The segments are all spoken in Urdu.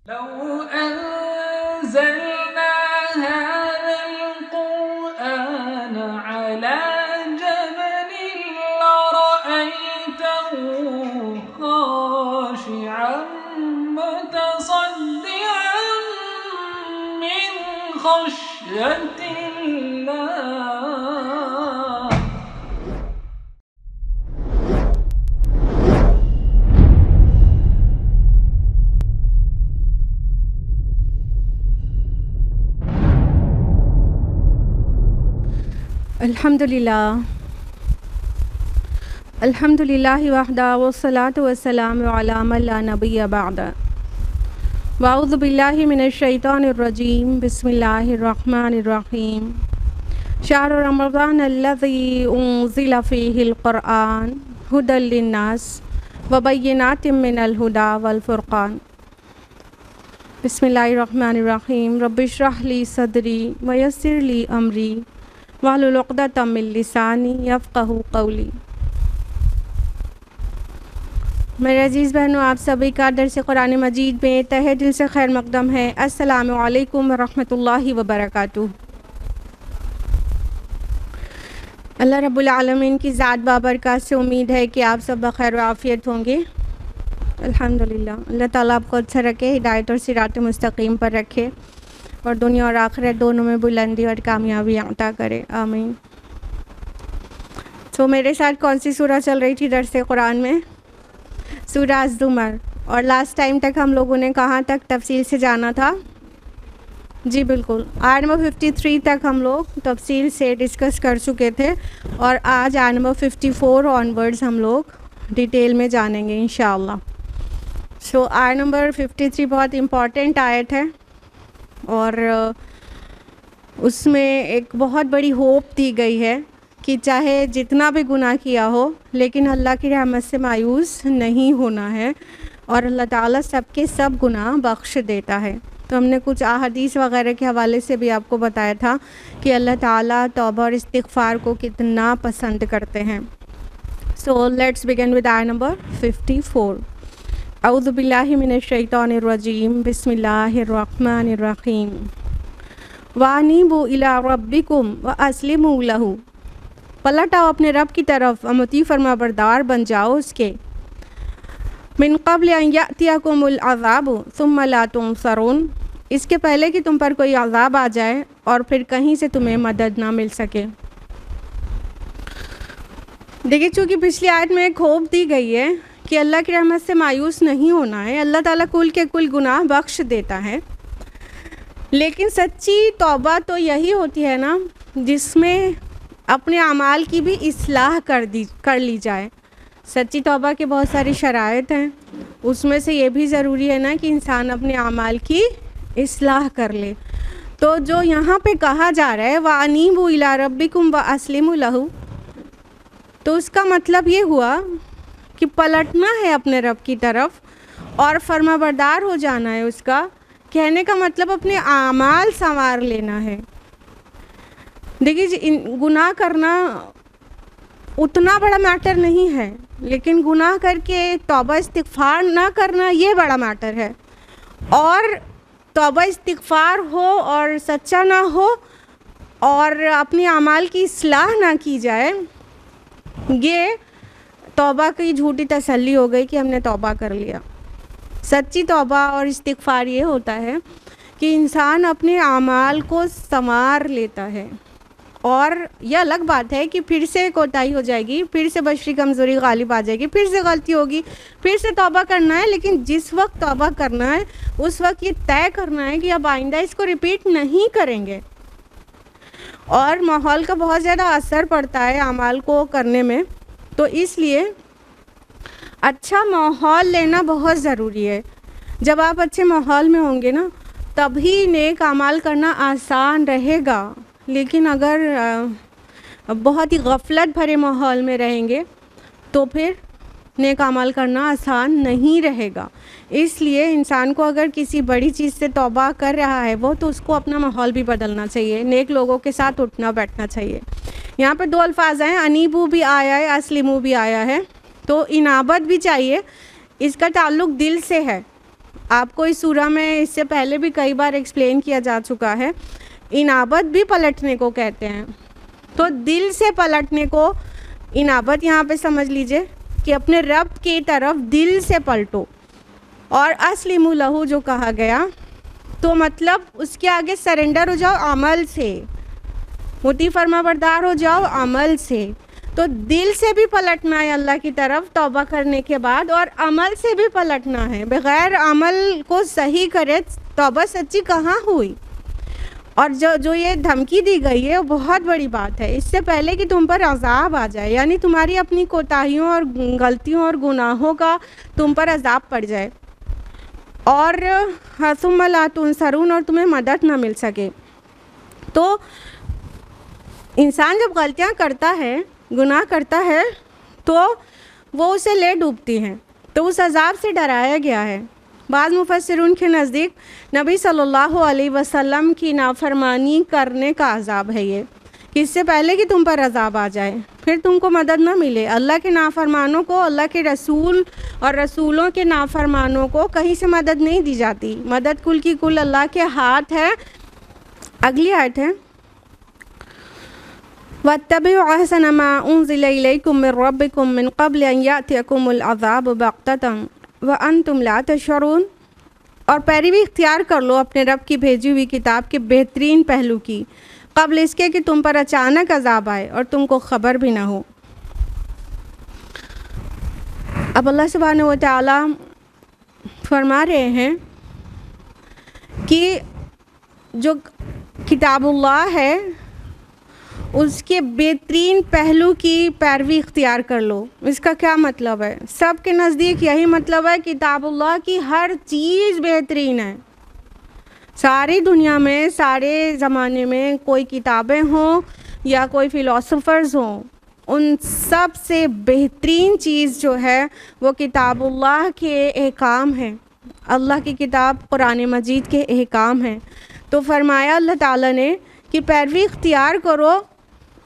لو أنزلنا هذا القرآن على جبل لرأيته خاشعا متصدعا من خشية الله. الحمدللہ وحدہ والصلاة والسلام علی من لا نبی بعد. واعوذ باللہ من الشیطان الرجیم. بسم اللہ الرحمن الرحیم. شہر رمضان الذی انزل فیہ القرآن ھدی للناس وبینات من الھدی والفرقان. بسم اللہ الرحمن الرحیم. رب اشرح لی صدری ویسر لی امری واحلل عقدۃ من لسانی یفقہوا قولی. میرے عزیز بہنوں، آپ سبھی کا درس قرآن مجید میں تہہ دل سے خیر مقدم ہے. السلام علیکم ورحمۃ اللہ وبرکاتہ. اللہ رب العالمین کی ذات بابرکات سے امید ہے کہ آپ سب بخیر و عافیت ہوں گے. الحمدللہ. اللہ تعالیٰ آپ کو اچھا رکھے، ہدایت اور صراط مستقیم پر رکھے اور دنیا اور آخرت دونوں میں بلندی اور کامیابی عطا کرے. آمین. تو میرے ساتھ کون سی سورہ چل رہی تھی درس قرآن میں؟ سورہ الزمر. اور لاسٹ ٹائم تک ہم لوگوں نے کہاں تک تفصیل سے جانا تھا؟ جی بالکل، آیت نمبر 53 تک ہم لوگ تفصیل سے ڈسکس کر چکے تھے، اور آج آیت نمبر 54 آنورڈز ہم لوگ ڈیٹیل میں جانیں گے انشاءاللہ. سو آیت نمبر 53 بہت امپورٹنٹ آیت ہے، اور اس میں ایک بہت بڑی ہوپ دی گئی ہے کہ چاہے جتنا بھی گناہ کیا ہو لیکن اللہ کی رحمت سے مایوس نہیں ہونا ہے، اور اللہ تعالیٰ سب کے سب گناہ بخش دیتا ہے. تو ہم نے کچھ احادیث وغیرہ کے حوالے سے بھی آپ کو بتایا تھا کہ اللہ تعالیٰ توبہ اور استغفار کو کتنا پسند کرتے ہیں. سو لیٹس بگن ود آیت نمبر 54. اعوذ باللہ من الشیطان الرجیم. بسم اللہ الرحمن الرحیم. وَأَنِیبُوا إِلَىٰ رَبِّکُمْ وَأَسْلِمُوا لَهُ. پلٹ آؤ اپنے رب کی طرف، مطیع فرما بردار بن جاؤ اس کے. من قبل ان یأتیکم العذاب ثم لا تنصرون. اس کے پہلے کہ تم پر کوئی عذاب آ جائے اور پھر کہیں سے تمہیں مدد نہ مل سکے. دیکھیے، چونکہ پچھلی آیت میں ایک ہوپ دی گئی ہے کہ اللہ کی رحمت سے مایوس نہیں ہونا ہے، اللہ تعالیٰ کل کے کل گناہ بخش دیتا ہے. لیکن سچی توبہ تو یہی ہوتی ہے نا جس میں اپنے اعمال کی بھی اصلاح کر لی جائے. سچی توبہ کے بہت ساری شرائط ہیں، اس میں سے یہ بھی ضروری ہے نا کہ انسان اپنے اعمال کی اصلاح کر لے. تو جو یہاں پہ کہا جا رہا ہے وَأَنِیبُوا إِلَىٰ رَبِّکُمْ وَأَسْلِمُوا لَهُ، تو اس کا مطلب یہ ہوا کہ پلٹنا ہے اپنے رب کی طرف اور فرما بردار ہو جانا ہے اس کا. کہنے کا مطلب اپنے اعمال سنوار لینا ہے. دیکھیے، گناہ کرنا اتنا بڑا میٹر نہیں ہے، لیکن گناہ کر کے توبہ استغفار نہ کرنا یہ بڑا میٹر ہے. اور توبہ استغفار ہو اور سچا نہ ہو اور اپنے اعمال کی اصلاح نہ کی جائے، یہ توبہ کی جھوٹی تسلی ہو گئی کہ ہم نے توبہ کر لیا. سچی توبہ اور استغفار یہ ہوتا ہے کہ انسان اپنے اعمال کو سنوار لیتا ہے. اور یہ الگ بات ہے کہ پھر سے کوتاہی ہو جائے گی، پھر سے بشری کمزوری غالب آ جائے گی، پھر سے غلطی ہوگی، پھر سے توبہ کرنا ہے. لیکن جس وقت توبہ کرنا ہے اس وقت یہ طے کرنا ہے کہ اب آئندہ اس کو ریپیٹ نہیں کریں گے. اور ماحول کا بہت زیادہ اثر پڑتا ہے اعمال کو کرنے میں، تو اس لیے اچھا ماحول لینا بہت ضروری ہے. جب آپ اچھے ماحول میں ہوں گے نا تبھی نیک اعمال کرنا آسان رہے گا. لیکن اگر بہت ہی غفلت بھرے ماحول میں رہیں گے تو پھر نیک اعمال کرنا آسان نہیں رہے گا. اس لیے انسان کو اگر کسی بڑی چیز سے توبہ کر رہا ہے وہ تو اس کو اپنا ماحول بھی بدلنا چاہیے، نیک لوگوں کے ساتھ اٹھنا بیٹھنا چاہیے. یہاں پہ دو الفاظ ہیں، انیبو بھی آیا ہے، اسلمو بھی آیا ہے. تو انابت بھی چاہیے، اس کا تعلق دل سے ہے. آپ کو اس سورہ میں اس سے پہلے بھی کئی بار ایکسپلین کیا جا چکا ہے، انابت بھی پلٹنے کو کہتے ہیں. تو دل سے پلٹنے کو انابت یہاں پہ سمجھ لیجئے کہ اپنے رب کی طرف دل سے پلٹو. اور اسلموا لہ جو کہا گیا تو مطلب اس کے آگے سرنڈر ہو جاؤ عمل سے، مطیع فرما بردار ہو جاؤ عمل سے. تو دل سے بھی پلٹنا ہے اللہ کی طرف توبہ کرنے کے بعد، اور عمل سے بھی پلٹنا ہے. بغیر عمل کو صحیح کرے توبہ سچی کہاں ہوئی؟ اور جو یہ دھمکی دی گئی ہے وہ بہت بڑی بات ہے. اس سے پہلے کہ تم پر عذاب آ جائے، یعنی تمہاری اپنی کوتاہیوں اور غلطیوں اور گناہوں کا تم پر عذاب پڑ جائے، اور ثم لا تنصرون، اور تمہیں مدد نہ مل سکے. تو انسان جب غلطیاں کرتا ہے، گناہ کرتا ہے، تو وہ اسے لے ڈوبتی ہیں. تو اس عذاب سے ڈرایا گیا ہے. بعض مفسرون کے نزدیک نبی صلی اللہ علیہ وسلم کی نافرمانی کرنے کا عذاب ہے یہ، کہ اس سے پہلے کہ تم پر عذاب آ جائے پھر تم کو مدد نہ ملے. اللہ کے نافرمانوں کو، اللہ کے رسول اور رسولوں کے نافرمانوں کو کہیں سے مدد نہیں دی جاتی. مدد کل کی کل اللہ کے ہاتھ ہے. اگلی آیت ہے وَاتَّبِعُوا أَحْسَنَ مَا أُنزِلَ إِلَيْكُم مِّن رَّبِّكُم مِّن قَبْلِ أَن يَأْتِيَكُمُ الْعَذَابُ بَغْتَةً وَأَنتُمْ لَا تَشْعُرُونَ. اور پیروی اختیار کر لو اپنے رب کی بھیجی ہوئی کتاب کے بہترین پہلو کی، قبل اس کے کہ تم پر اچانک عذاب آئے اور تم کو خبر بھی نہ ہو. اب اللہ سبحانہ و تعالی فرما رہے ہیں کہ جو کتاب اللہ ہے اس کے بہترین پہلو کی پیروی اختیار کر لو. اس کا کیا مطلب ہے؟ سب کے نزدیک یہی مطلب ہے، کتاب اللہ کی ہر چیز بہترین ہے. ساری دنیا میں، سارے زمانے میں کوئی کتابیں ہوں یا کوئی فلاسفرز ہوں، ان سب سے بہترین چیز جو ہے وہ کتاب اللہ کے احکام ہیں. اللہ کی کتاب قرآن مجید کے احکام ہیں. تو فرمایا اللہ تعالیٰ نے کہ پیروی اختیار کرو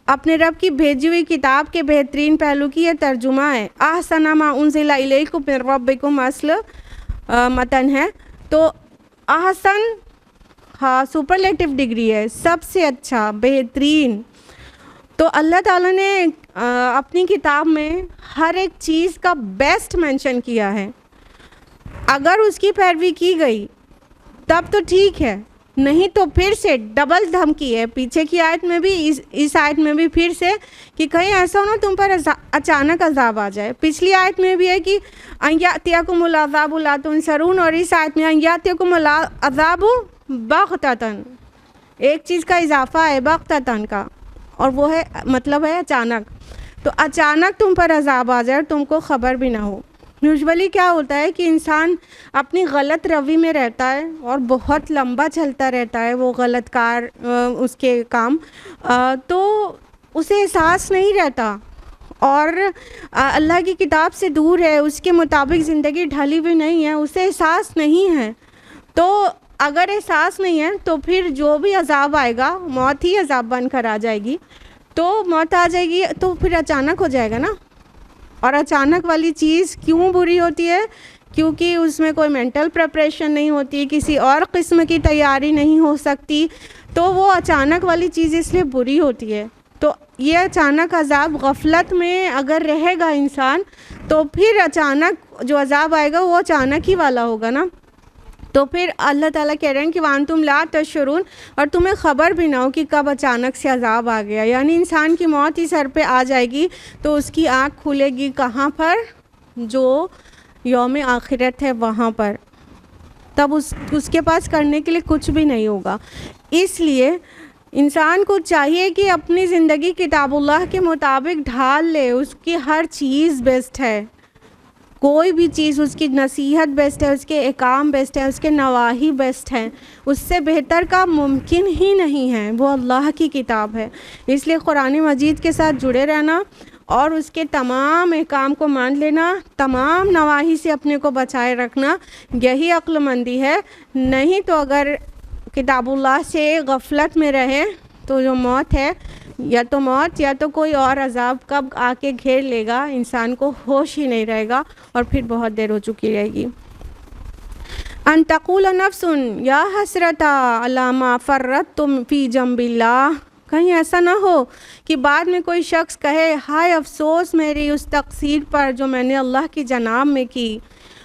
اپنے رب کی بھیجی ہوئی کتاب کے بہترین پہلو کی. یہ ترجمہ ہے. احسن ما انزل الیکم من ربکم اصل متن ہے. تو احسن ہاں سپرلیٹو ڈگری ہے، سب سے اچھا، بہترین. تو اللہ تعالیٰ نے اپنی کتاب میں ہر ایک چیز کا بیسٹ مینشن کیا ہے. اگر اس کی پیروی کی گئی تب تو ٹھیک ہے، نہیں تو پھر سے ڈبل دھمکی ہے. پیچھے کی آیت میں بھی، اس آیت میں بھی پھر سے کہ کہیں ایسا ہونا تم پر اچانک عذاب آ جائے. پچھلی آیت میں بھی ہے کہ ان یاتیکم العذاب لا تنصرون، اور اس آیت میں ان یاتیکم العذاب بغتۃ. ایک چیز کا اضافہ ہے بغتۃ کا، اور وہ ہے مطلب ہے اچانک. تو اچانک تم پر عذاب آ جائے اور تم کو خبر بھی نہ ہو. یوزولی کیا ہوتا ہے کہ انسان اپنی غلط روی میں رہتا ہے اور بہت لمبا چلتا رہتا ہے وہ غلط کار اس کے کام، تو اسے احساس نہیں رہتا اور اللہ کی کتاب سے دور ہے، اس کے مطابق زندگی ڈھلی ہوئی نہیں ہے، اسے احساس نہیں ہے. تو اگر احساس نہیں ہے تو پھر جو بھی عذاب آئے گا موت ہی عذاب بن کر آ جائے گی. تو موت آ جائے گی تو پھر اچانک ہو جائے گا نا. اور اچانک والی چیز کیوں بری ہوتی ہے؟ کیونکہ اس میں کوئی مینٹل پریپریشن نہیں ہوتی، کسی اور قسم کی تیاری نہیں ہو سکتی، تو وہ اچانک والی چیز اس لیے بری ہوتی ہے. تو یہ اچانک عذاب، غفلت میں اگر رہے گا انسان تو پھر اچانک جو عذاب آئے گا وہ اچانک ہی والا ہوگا نا. تو پھر اللہ تعالیٰ کہہ رہے ہیں کہ وَأَنْتُمْ لَا تَشْعُرُونَ، اور تمہیں خبر بھی نہ ہو کہ کب اچانک سے عذاب آ گیا. یعنی انسان کی موت ہی سر پہ آ جائے گی تو اس کی آنکھ کھلے گی کہاں پر؟ جو یوم آخرت ہے وہاں پر. تب اس کے پاس کرنے کے لیے کچھ بھی نہیں ہوگا. اس لیے انسان کو چاہیے کہ اپنی زندگی کتاب اللہ کے مطابق ڈھال لے. اس کی ہر چیز بیسٹ ہے، کوئی بھی چیز، اس کی نصیحت بیسٹ ہے، اس کے احکام بیسٹ ہے، اس کے نواہی بیسٹ ہیں. اس سے بہتر کا ممکن ہی نہیں ہے. وہ اللہ کی کتاب ہے. اس لیے قرآن مجید کے ساتھ جڑے رہنا اور اس کے تمام احکام کو مان لینا، تمام نواہی سے اپنے کو بچائے رکھنا، یہی عقل مندی ہے. نہیں تو اگر کتاب اللہ سے غفلت میں رہے تو جو موت ہے، یا تو موت یا تو کوئی اور عذاب کب آ کے گھیر لے گا، انسان کو ہوش ہی نہیں رہے گا اور پھر بہت دیر ہو چکی رہے گی. ان تقول نفس یا حسرتا علی ما فرطت فی جنب اللہ، کہیں ایسا نہ ہو کہ بعد میں کوئی شخص کہے ہائے افسوس میری اس تقصیر پر جو میں نے اللہ کی جناب میں کی،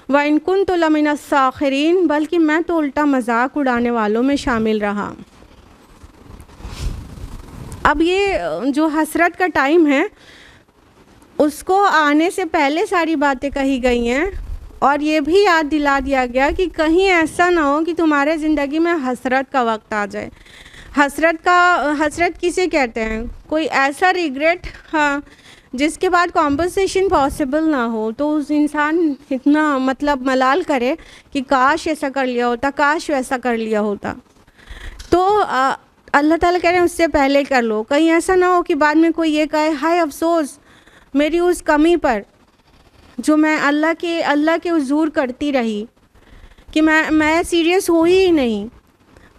وَإِن كُنتُ لَمِنَ السَّاخِرِينَ، بلکہ میں تو الٹا مذاق اڑانے والوں میں شامل رہا۔ اب یہ جو حسرت کا ٹائم ہے اس کو آنے سے پہلے ساری باتیں کہی گئی ہیں، اور یہ بھی یاد دلا دیا گیا کہ کہیں ایسا نہ ہو کہ تمہارے زندگی میں حسرت کا وقت آ جائے۔ حسرت کسے کہتے ہیں؟ کوئی ایسا ریگریٹ جس کے بعد کمپنسیشن پاسبل نہ ہو، تو اس انسان اتنا ملال کرے کہ کاش ایسا کر لیا ہوتا، کاش ویسا کر لیا ہوتا۔ تو اللہ تعالیٰ کہہ رہے ہیں اس سے پہلے کر لو، کہیں ایسا نہ ہو کہ بعد میں کوئی یہ کہے ہائے افسوس میری اس کمی پر جو میں اللہ کے حضور کرتی رہی، کہ میں سیریس ہوئی ہی نہیں،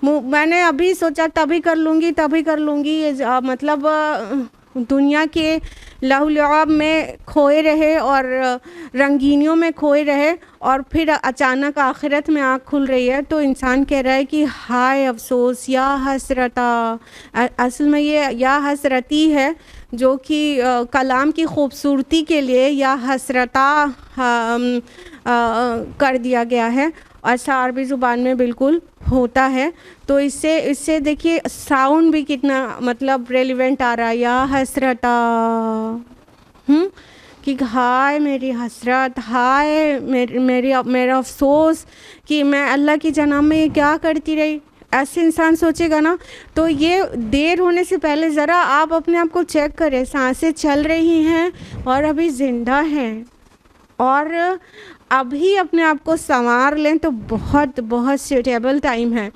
میں نے ابھی سوچا تبھی کر لوں گی، مطلب دنیا کے لہو لعاب میں کھوئے رہے اور رنگینیوں میں کھوئے رہے، اور پھر اچانک آخرت میں آنکھ کھل رہی ہے تو انسان کہہ رہا ہے کہ ہائے افسوس یا حسرتا۔ اصل میں یہ یا حسرتی ہے جو کہ کلام کی خوبصورتی کے لیے یا حسرتا کر دیا گیا ہے، ایسا عربی زبان میں بالکل ہوتا ہے۔ تو اس سے دیکھیے ساؤنڈ بھی کتنا ریلیونٹ آ رہا ہے، یا حسرتا، کہ ہائے میری حسرت، ہائے میرا افسوس کہ میں اللہ کی جناب میں یہ کیا کرتی رہی۔ ایسے انسان سوچے گا نا تو یہ دیر ہونے سے پہلے ذرا آپ اپنے آپ کو چیک کریں، سانسیں چل رہی ہیں اور ابھی زندہ ہیں، اور ابھی اپنے آپ کو سنوار لیں تو بہت بہت سیوٹیبل ٹائم ہے۔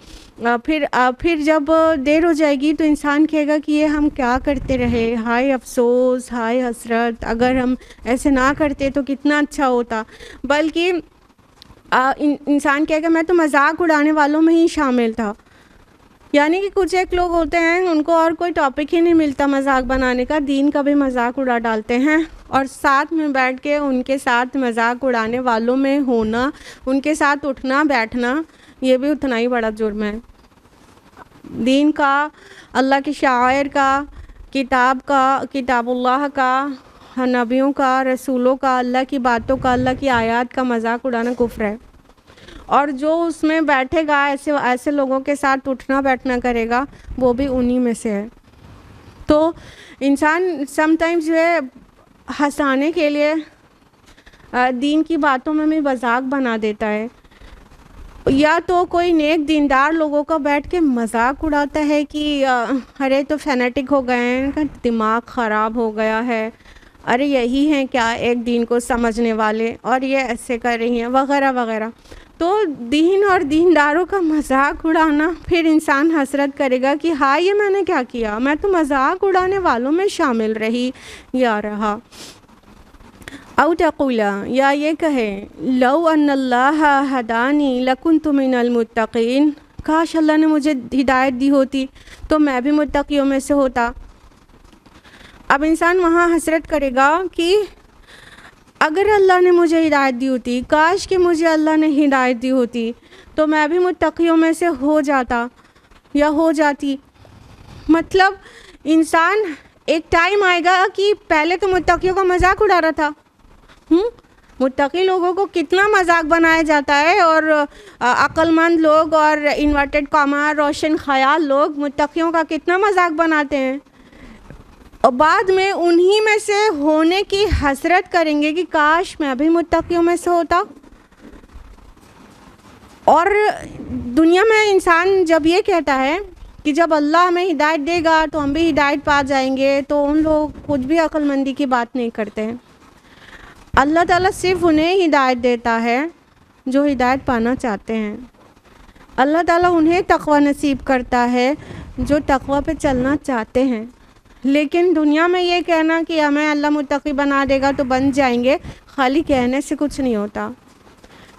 پھر جب دیر ہو جائے گی تو انسان کہے گا کہ یہ ہم کیا کرتے رہے، ہائے افسوس، ہائے حسرت، اگر ہم ایسے نہ کرتے تو کتنا اچھا ہوتا۔ بلکہ انسان کہے گا میں تو مذاق اڑانے والوں میں ہی شامل تھا، یعنی کہ کچھ ایک لوگ ہوتے ہیں ان کو اور کوئی ٹاپک ہی نہیں ملتا مذاق بنانے کا، دین کا بھی مذاق اڑا ڈالتے ہیں، اور ساتھ میں بیٹھ کے ان کے ساتھ مذاق اڑانے والوں میں ہونا، ان کے ساتھ اٹھنا بیٹھنا، یہ بھی اتنا ہی بڑا جرم ہے۔ دین کا، اللہ کے شاعر کا، کتاب اللہ کا، نبیوں کا، رسولوں کا، اللہ کی باتوں کا، اللہ کی آیات کا مذاق اڑانا کفر ہے، اور جو اس میں بیٹھے گا ایسے لوگوں کے ساتھ اٹھنا بیٹھنا کرے گا وہ بھی انہی میں سے ہے۔ تو انسان سم ٹائمز جو ہے ہنسانے کے لیے دین کی باتوں میں بھی مذاق بنا دیتا ہے، یا تو کوئی نیک دیندار لوگوں کا بیٹھ کے مذاق اڑاتا ہے کہ ارے تو فینیٹک ہو گئے ہیں، ان کا دماغ خراب ہو گیا ہے، ارے یہی ہیں کیا ایک دین کو سمجھنے والے، اور یہ ایسے کر رہی ہیں وغیرہ وغیرہ۔ تو دین اور دینداروں کا مذاق اڑانا، پھر انسان حسرت کرے گا کہ ہاں یہ میں نے کیا کیا، میں تو مذاق اڑانے والوں میں شامل رہی یا رہا۔ او تقولا، یا یہ کہے لو ان اللہ ہدانی لکنت من المتقین، کاش اللہ نے مجھے ہدایت دی ہوتی تو میں بھی متقیوں میں سے ہوتا۔ اب انسان وہاں حسرت کرے گا کہ اگر اللہ نے مجھے ہدایت دی ہوتی، کاش کہ مجھے اللہ نے ہدایت دی ہوتی تو میں بھی متقیوں میں سے ہو جاتا یا ہو جاتی۔ مطلب انسان ایک ٹائم آئے گا کہ پہلے تو متقیوں کا مذاق اڑا رہا تھا، متقی لوگوں کو کتنا مذاق بنایا جاتا ہے، اور عقل مند لوگ اور انورٹڈ کاما روشن خیال لوگ متقیوں کا کتنا مذاق بناتے ہیں، اور بعد میں انہی میں سے ہونے کی حسرت کریں گے کہ کاش میں بھی متقیوں میں سے ہوتا۔ اور دنیا میں انسان جب یہ کہتا ہے کہ جب اللہ ہمیں ہدایت دے گا تو ہم بھی ہدایت پا جائیں گے، تو ان لوگ کچھ بھی عقل مندی کی بات نہیں کرتے ہیں۔ اللہ تعالیٰ صرف انہیں ہدایت دیتا ہے جو ہدایت پانا چاہتے ہیں۔ اللہ تعالیٰ انہیں تقوی نصیب کرتا ہے جو تقوی پہ چلنا چاہتے ہیں۔ لیکن دنیا میں یہ کہنا کہ ہمیں اللہ متقی بنا دے گا تو بن جائیں گے، خالی کہنے سے کچھ نہیں ہوتا۔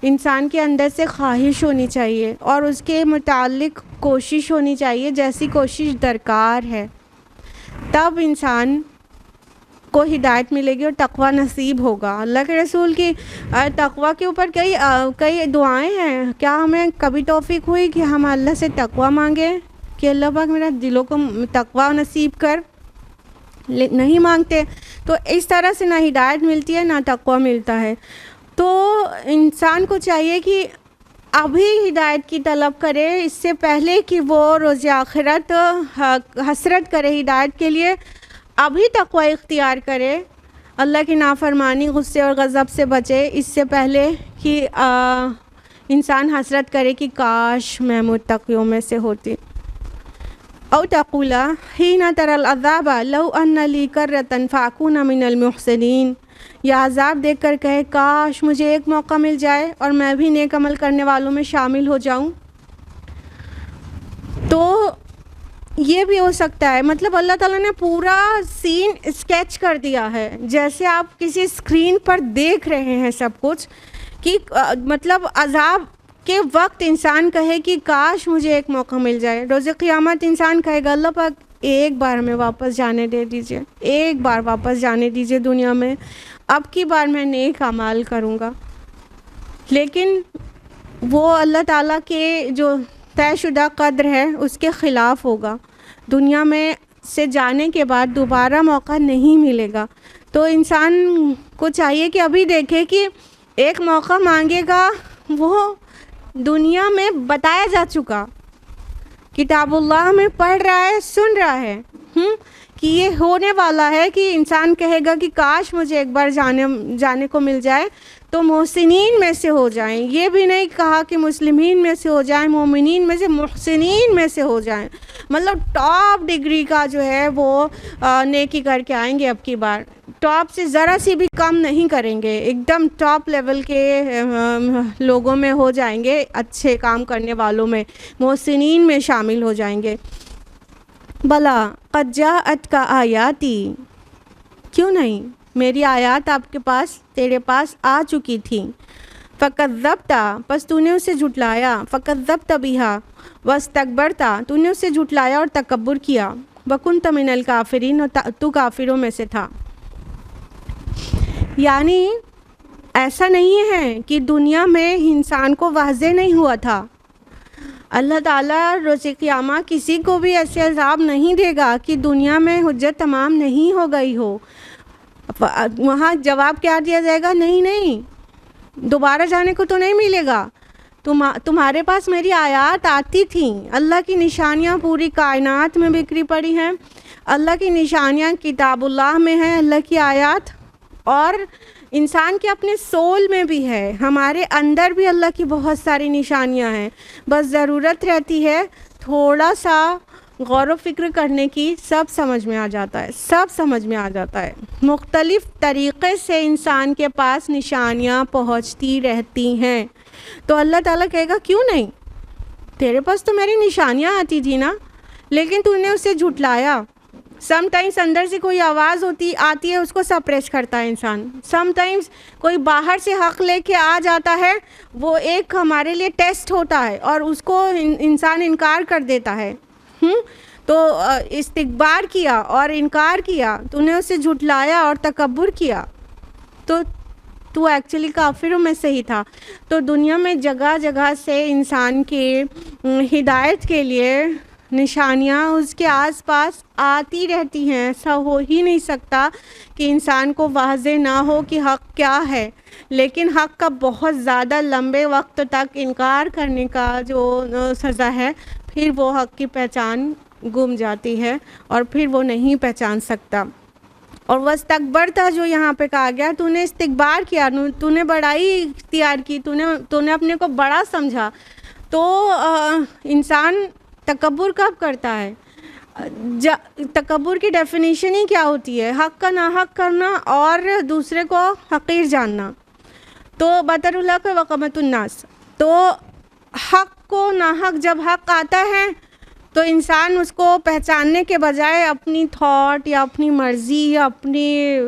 انسان کے اندر سے خواہش ہونی چاہیے اور اس کے متعلق کوشش ہونی چاہیے جیسی کوشش درکار ہے، تب انسان کو ہدایت ملے گی اور تقوی نصیب ہوگا۔ اللہ کے رسول کی تقوی کے اوپر کئی دعائیں ہیں۔ کیا ہمیں کبھی توفیق ہوئی کہ ہم اللہ سے تقوی مانگیں کہ اللہ پاک میرا دلوں کو تقوی نصیب کر؟ نہیں مانگتے۔ تو اس طرح سے نہ ہدایت ملتی ہے نہ تقوی ملتا ہے۔ تو انسان کو چاہیے کہ ابھی ہدایت کی طلب کرے، اس سے پہلے کہ وہ روز آخرت حسرت کرے ہدایت کے لیے، ابھی تقوی اختیار کرے، اللہ کی نافرمانی، غصے اور غضب سے بچے، اس سے پہلے کہ انسان حسرت کرے کہ کاش میں متقیوں میں سے ہوتی۔ او تقولا حین تری العذاب لو ان لی کرۃ فاکون من المحسنین، یا عذاب دیکھ کر کہے کاش مجھے ایک موقع مل جائے اور میں بھی نیک عمل کرنے والوں میں شامل ہو جاؤں۔ تو یہ بھی ہو سکتا ہے، مطلب اللہ تعالیٰ نے پورا سین اسکیچ کر دیا ہے، جیسے آپ کسی اسکرین پر دیکھ رہے ہیں سب کچھ، کہ مطلب عذاب کے وقت انسان کہے کہ کاش مجھے ایک موقع مل جائے۔ روز قیامت انسان کہے گا اللہ پاک ایک بار ہمیں واپس جانے دے دیجئے، ایک بار واپس جانے دیجئے دنیا میں، اب کی بار میں نیک اعمال کروں گا۔ لیکن وہ اللہ تعالیٰ کے جو طے شدہ قدر ہے اس کے خلاف ہوگا، دنیا میں سے جانے کے بعد دوبارہ موقع نہیں ملے گا۔ تو انسان کو چاہیے کہ ابھی دیکھے کہ ایک موقع مانگے گا، وہ دنیا میں بتایا جا چکا، کتاب اللہ میں پڑھ رہا ہے، سن رہا ہے کہ یہ ہونے والا ہے، کہ انسان کہے گا کہ کاش مجھے ایک بار جانے کو مل جائے تو محسنین میں سے ہو جائیں۔ یہ بھی نہیں کہا کہ مسلمین میں سے ہو جائیں، مومنین میں سے، محسنین میں سے ہو جائیں، مطلب ٹاپ ڈگری کا جو ہے وہ نیکی کر کے آئیں گے، اب کی بار ٹاپ سے ذرا سی بھی کم نہیں کریں گے، ایک دم ٹاپ لیول کے لوگوں میں ہو جائیں گے، اچھے کام کرنے والوں میں، محسنین میں شامل ہو جائیں گے۔ بلا قد جاءتک آیاتی، کیوں نہیں، میری آیات آپ کے پاس، تیرے پاس آ چکی تھی۔ فکذبت، پس تو نے اسے جھٹلایا، فکذبت بہا واستکبرت، تو نے اسے جھٹلایا اور تکبر کیا، وکنت من الکافرین، تو کافروں میں سے تھا۔ یعنی ایسا نہیں ہے کہ دنیا میں انسان کو واضح نہیں ہوا تھا، اللہ تعالیٰ روز قیامہ کسی کو بھی ایسے عذاب نہیں دے گا کہ دنیا میں حجت تمام نہیں ہو گئی ہو۔ وہاں جواب کیا دیا جائے گا؟ نہیں، دوبارہ جانے کو تو نہیں ملے گا، تمہارے پاس میری آیات آتی تھیں، اللہ کی نشانیاں پوری کائنات میں بکھری پڑی ہیں، اللہ کی نشانیاں کتاب اللہ میں ہیں، اللہ کی آیات، اور انسان کے اپنے سول میں بھی ہے، ہمارے اندر بھی اللہ کی بہت ساری نشانیاں ہیں، بس ضرورت رہتی ہے تھوڑا سا غور و فکر کرنے کی، سب سمجھ میں آ جاتا ہے، مختلف طریقے سے انسان کے پاس نشانیاں پہنچتی رہتی ہیں۔ تو اللہ تعالیٰ کہے گا کیوں نہیں، تیرے پاس تو میری نشانیاں آتی تھی نا، لیکن تو نے اسے جھٹلایا۔ سم ٹائمز اندر سے کوئی آواز آتی ہے، اس کو سپریس کرتا ہے انسان، سم ٹائمز کوئی باہر سے حق لے کے آ جاتا ہے، وہ ایک ہمارے لیے ٹیسٹ ہوتا ہے اور اس کو انسان انکار کر دیتا ہے۔ تو استکبار کیا اور انکار کیا، تو نے اسے جھٹلایا اور تکبر کیا، تو ایکچولی کافروں میں سے ہی تھا۔ تو دنیا میں جگہ جگہ سے انسان کی ہدایت کے لیے نشانیاں اس کے آس پاس آتی رہتی ہیں، ایسا ہو ہی نہیں سکتا کہ انسان کو واضح نہ ہو کہ حق کیا ہے، لیکن حق کا بہت زیادہ لمبے وقت تک انکار کرنے کا جو سزا ہے، پھر وہ حق کی پہچان گم جاتی ہے اور پھر وہ نہیں پہچان سکتا۔ اور واستکبرت جو یہاں پہ کہا گیا، تو نے استکبار کیا، تو نے بڑائی اختیار کی، تو نے اپنے کو بڑا سمجھا۔ تو انسان تکبر کب کرتا ہے؟ تکبر کی ڈیفینیشن ہی کیا ہوتی ہے؟ حق کا ناحق کرنا اور دوسرے کو حقیر جاننا۔ تو بطر اللہ کے وقمت الناس، تو حق کو ناحق، جب حق آتا ہے تو انسان اس کو پہچاننے کے بجائے اپنی تھاٹ یا اپنی مرضی یا اپنی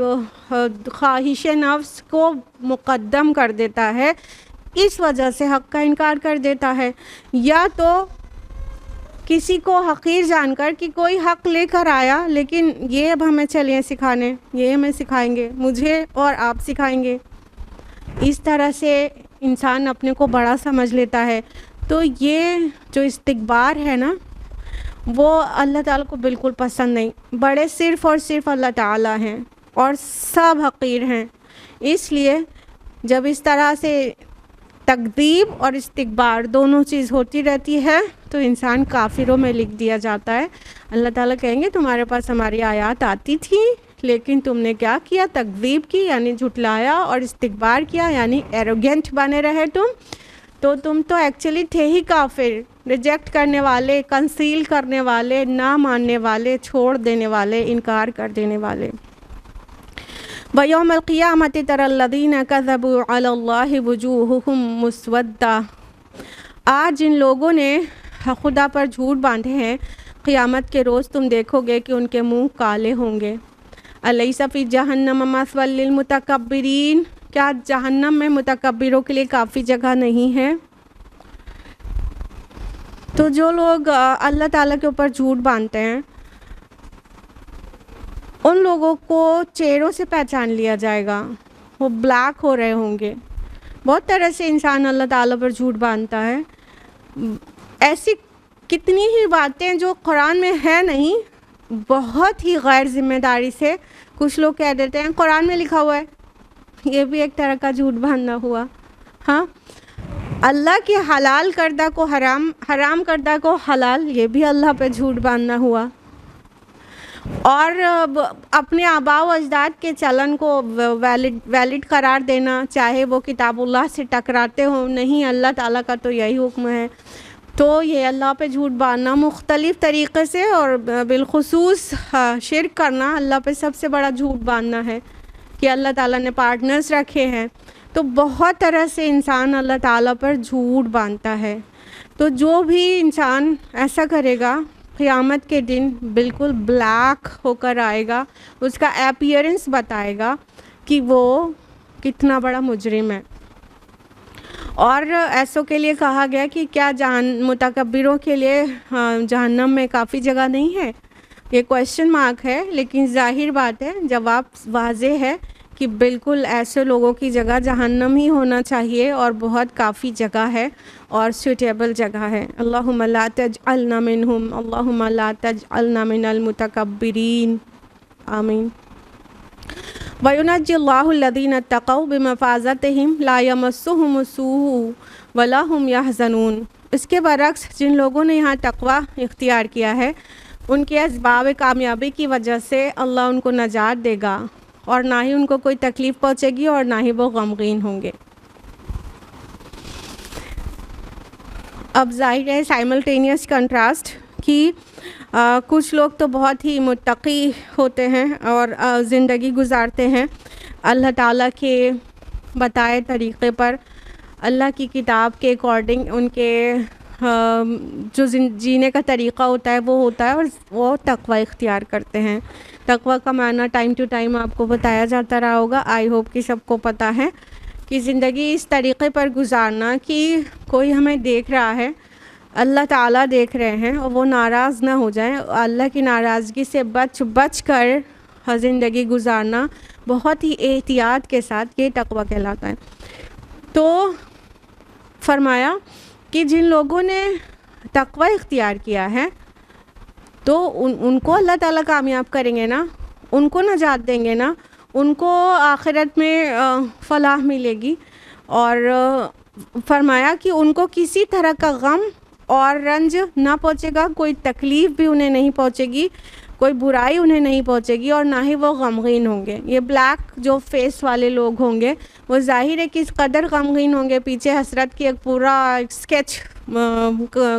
خواہش نفس کو مقدم کر دیتا ہے، اس وجہ سے حق کا انکار کر دیتا ہے۔ یا تو کسی کو حقیر جان کر کہ کوئی حق لے کر آیا لیکن یہ اب ہمیں چلیں سکھانے، یہ ہمیں سکھائیں گے، مجھے اور آپ سکھائیں گے، اس طرح سے انسان اپنے کو بڑا سمجھ لیتا ہے. تو یہ جو استکبار ہے نا وہ اللہ تعالیٰ کو بالکل پسند نہیں. بڑے صرف اور صرف اللہ تعالیٰ ہیں اور سب حقیر ہیں. اس لیے جب اس طرح سے تکذیب اور استکبار دونوں چیز ہوتی رہتی ہے تو انسان کافروں میں لکھ دیا جاتا ہے. اللہ تعالیٰ کہیں گے تمہارے پاس ہماری آیات آتی تھیں لیکن تم نے کیا کیا؟ تکذیب کی یعنی جھٹلایا، اور استکبار کیا یعنی ایروگینٹ بنے رہے تم تو ایکچولی تھے ہی کافر، ریجیکٹ کرنے والے، کنسیل کرنے والے، نہ ماننے والے، چھوڑ دینے والے، انکار کر دینے والے. وَيَوْمَ الْقِيَامَةِ تَرَى الَّذِينَ كَذَبُوا عَلَى اللَّهِ وُجُوهُهُمْ مُسْوَدَّةٌ. آج جن لوگوں نے خدا پر جھوٹ باندھے ہیں قیامت کے روز تم دیکھو گے کہ ان کے منہ کالے ہوں گے. أَلَيْسَ فِي جَهَنَّمَ مَثْوًى لِلْمُتَكَبِّرِينَ. کیا جہنم میں متکبروں کے لیے کافی جگہ نہیں ہے؟ تو جو لوگ اللہ تعالیٰ کے اوپر جھوٹ باندھتے ہیں ان لوگوں کو چہروں سے پہچان لیا جائے گا، وہ بلیک ہو رہے ہوں گے. بہت طرح سے انسان اللہ تعالیٰ پر جھوٹ باندھتا ہے. ایسی کتنی ہی باتیں جو قرآن میں ہے نہیں، بہت ہی غیر ذمہ داری سے کچھ لوگ کہہ دیتے ہیں قرآن میں لکھا ہوا ہے. یہ بھی ایک طرح کا جھوٹ باندھنا ہوا. ہاں، اللہ کے حلال کردہ کو حرام، حرام کردہ کو حلال، یہ بھی اللہ پہ جھوٹ باندھنا ہوا. اور اپنے آباء و اجداد کے چلن کو ویلڈ قرار دینا، چاہے وہ کتاب اللہ سے ٹکراتے ہوں. نہیں، اللہ تعالیٰ کا تو یہی حکم ہے. تو یہ اللہ پہ جھوٹ باندھنا مختلف طریقے سے، اور بالخصوص شرک کرنا اللہ پہ سب سے بڑا جھوٹ باندھنا ہے کہ اللہ تعالیٰ نے پارٹنرز رکھے ہیں. تو بہت طرح سے انسان اللہ تعالیٰ پر جھوٹ باندھتا ہے. تو جو بھی انسان ایسا کرے گا قیامت کے دن بالکل بلیک ہو کر آئے گا، اس کا اپیئرنس بتائے گا کہ وہ کتنا بڑا مجرم ہے. اور ایسوں کے لیے کہا گیا کہ کیا متکبروں کے لیے جہنم میں کافی جگہ نہیں ہے؟ یہ کویشچن مارک ہے، لیکن ظاہر بات ہے، جواب واضح ہے کہ بالکل ایسے لوگوں کی جگہ جہنم ہی ہونا چاہیے، اور بہت کافی جگہ ہے اور سوٹیبل جگہ ہے. اللہم لا تجعلنا منہم، اللہم لا تجعلنا من المتکبرین، آمین. وَيُنَجِّي اللَّهُ الَّذِينَ اتَّقَوْا بِمَفَازَتِهِمْ لَا يَمَسُّهُمُ السُّوءُ وَلَا هُمْ يَحْزَنُونَ. اس کے برعکس جن لوگوں نے یہاں تقوی اختیار کیا ہے ان کے اسباب کامیابی کی وجہ سے اللہ ان کو نجات دے گا، اور نہ ہی ان کو کوئی تکلیف پہنچے گی اور نہ ہی وہ غمگین ہوں گے. اب ظاہر ہے سائملٹینیس کنٹراسٹ کہ کچھ لوگ تو بہت ہی متقی ہوتے ہیں اور زندگی گزارتے ہیں اللہ تعالیٰ کے بتائے طریقے پر، اللہ کی کتاب کے اکارڈنگ ان کے جو جینے کا طریقہ ہوتا ہے وہ ہوتا ہے، اور وہ تقوی اختیار کرتے ہیں. تقوی کا معنی ٹائم ٹو ٹائم آپ کو بتایا جاتا رہا ہوگا. آئی ہوپ کہ سب کو پتہ ہے کہ زندگی اس طریقے پر گزارنا کہ کوئی ہمیں دیکھ رہا ہے، اللہ تعالیٰ دیکھ رہے ہیں، اور وہ ناراض نہ ہو جائیں. اللہ کی ناراضگی سے بچ کر زندگی گزارنا بہت ہی احتیاط کے ساتھ، یہ تقوی کہلاتا ہے. تو فرمایا کہ جن لوگوں نے تقوی اختیار کیا ہے تو ان کو اللہ تعالیٰ کامیاب کریں گے نا، ان کو نجات دیں گے نا، ان کو آخرت میں فلاح ملے گی. اور فرمایا کہ ان کو کسی طرح کا غم اور رنج نہ پہنچے گا، کوئی تکلیف بھی انہیں نہیں پہنچے گی، کوئی برائی انہیں نہیں پہنچے گی، اور نہ ہی وہ غمگین ہوں گے. یہ بلیک جو فیس والے لوگ ہوں گے وہ ظاہر ہے کہ اس قدر غمگین ہوں گے. پیچھے حسرت کی ایک پورا اسکیچ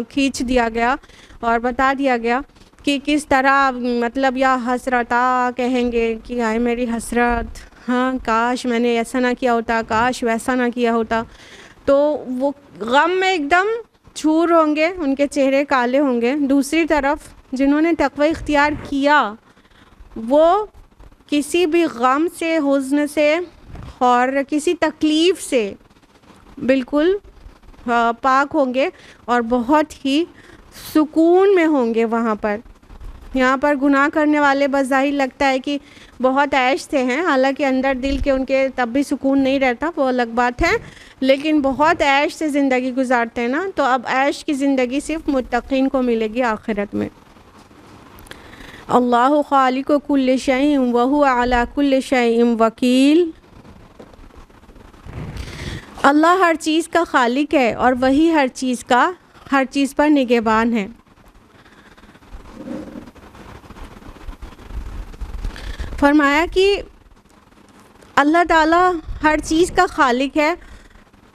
کھینچ دیا گیا اور بتا دیا گیا کہ کس طرح مطلب یا حسرتا کہیں گے کہ آئے میری حسرت، ہاں کاش میں نے ایسا نہ کیا ہوتا، کاش ویسا نہ کیا ہوتا. تو وہ غم میں ایک دم چور ہوں گے، ان کے چہرے کالے ہوں گے. دوسری طرف جنہوں نے تقوی اختیار کیا وہ کسی بھی غم سے، حزن سے اور کسی تکلیف سے بالکل پاک ہوں گے اور بہت ہی سکون میں ہوں گے وہاں پر. یہاں پر گناہ کرنے والے بظاہر لگتا ہے کہ بہت عیش سے ہیں، حالانکہ اندر دل کے ان کے تب بھی سکون نہیں رہتا، وہ الگ بات ہے، لیکن بہت عیش سے زندگی گزارتے ہیں نا. تو اب عیش کی زندگی صرف متقین کو ملے گی آخرت میں. اللہ خالق کل شیء وہو علی کل شیء وکیل. اللہ ہر چیز کا خالق ہے اور وہی ہر چیز پر نگہبان ہے. فرمایا کہ اللہ تعالیٰ ہر چیز کا خالق ہے،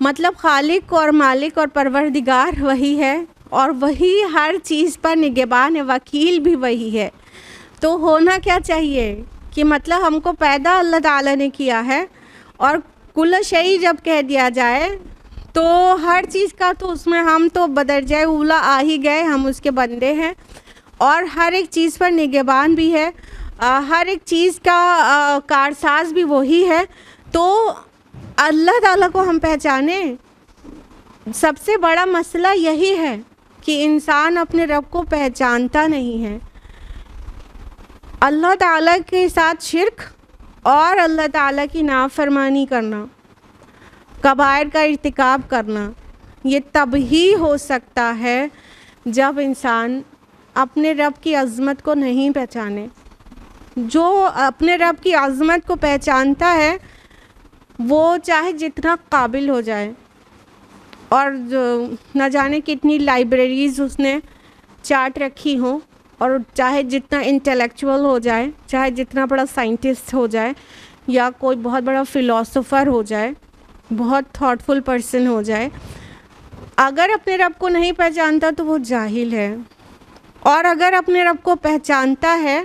مطلب خالق اور مالک اور پروردگار وہی ہے، اور وہی ہر چیز پر نگہبان ہے، وکیل بھی وہی ہے. تو ہونا کیا چاہیے کہ مطلب ہم کو پیدا اللہ تعالیٰ نے کیا ہے، اور کل شیء جب کہہ دیا جائے تو ہر چیز کا تو اس میں ہم تو بدرجہ اولا آ ہی گئے، ہم اس کے بندے ہیں، اور ہر ایک چیز پر نگہبان بھی ہے، ہر ایک چیز کا کارساز بھی وہی ہے. تو اللہ تعالیٰ کو ہم پہچانیں. سب سے بڑا مسئلہ یہی ہے کہ انسان اپنے رب کو پہچانتا نہیں ہے. اللہ تعالیٰ کے ساتھ شرک اور اللہ تعالیٰ کی نافرمانی کرنا، کبائر کا ارتکاب کرنا، یہ تب ہی ہو سکتا ہے جب انسان اپنے رب کی عظمت کو نہیں پہچانے. جو اپنے رب کی عظمت کو پہچانتا ہے وہ چاہے جتنا قابل ہو جائے، اور نہ جانے کتنی لائبریریز اس نے چاٹ رکھی ہوں، اور چاہے جتنا انٹلیکچوئل ہو جائے، چاہے جتنا بڑا سائنٹسٹ ہو جائے، یا کوئی بہت بڑا فلاسفر ہو جائے، بہت تھاٹ فل پرسن ہو جائے، اگر اپنے رب کو نہیں پہچانتا تو وہ جاہل ہے. اور اگر اپنے رب کو پہچانتا ہے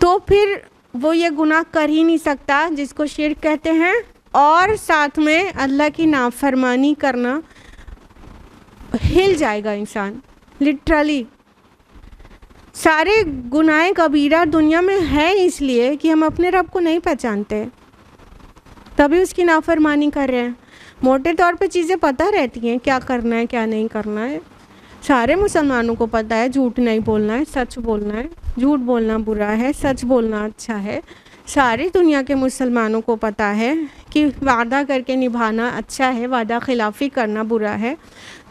تو پھر وہ یہ گناہ کر ہی نہیں سکتا جس کو شرک کہتے ہیں، اور ساتھ میں اللہ کی نافرمانی کرنا. ہل جائے گا انسان لٹرلی. سارے گناہ کبیرہ دنیا میں ہے اس لیے کہ ہم اپنے رب کو نہیں پہچانتے، تبھی اس کی نافرمانی کر رہے ہیں. موٹے طور پہ چیزیں پتہ رہتی ہیں، کیا کرنا ہے کیا نہیں کرنا ہے. سارے مسلمانوں کو پتہ ہے جھوٹ نہیں بولنا ہے، سچ بولنا ہے، جھوٹ بولنا برا ہے، سچ بولنا اچھا ہے. ساری دنیا کے مسلمانوں کو پتہ ہے کہ وعدہ کر کے نبھانا اچھا ہے، وعدہ خلافی کرنا برا ہے،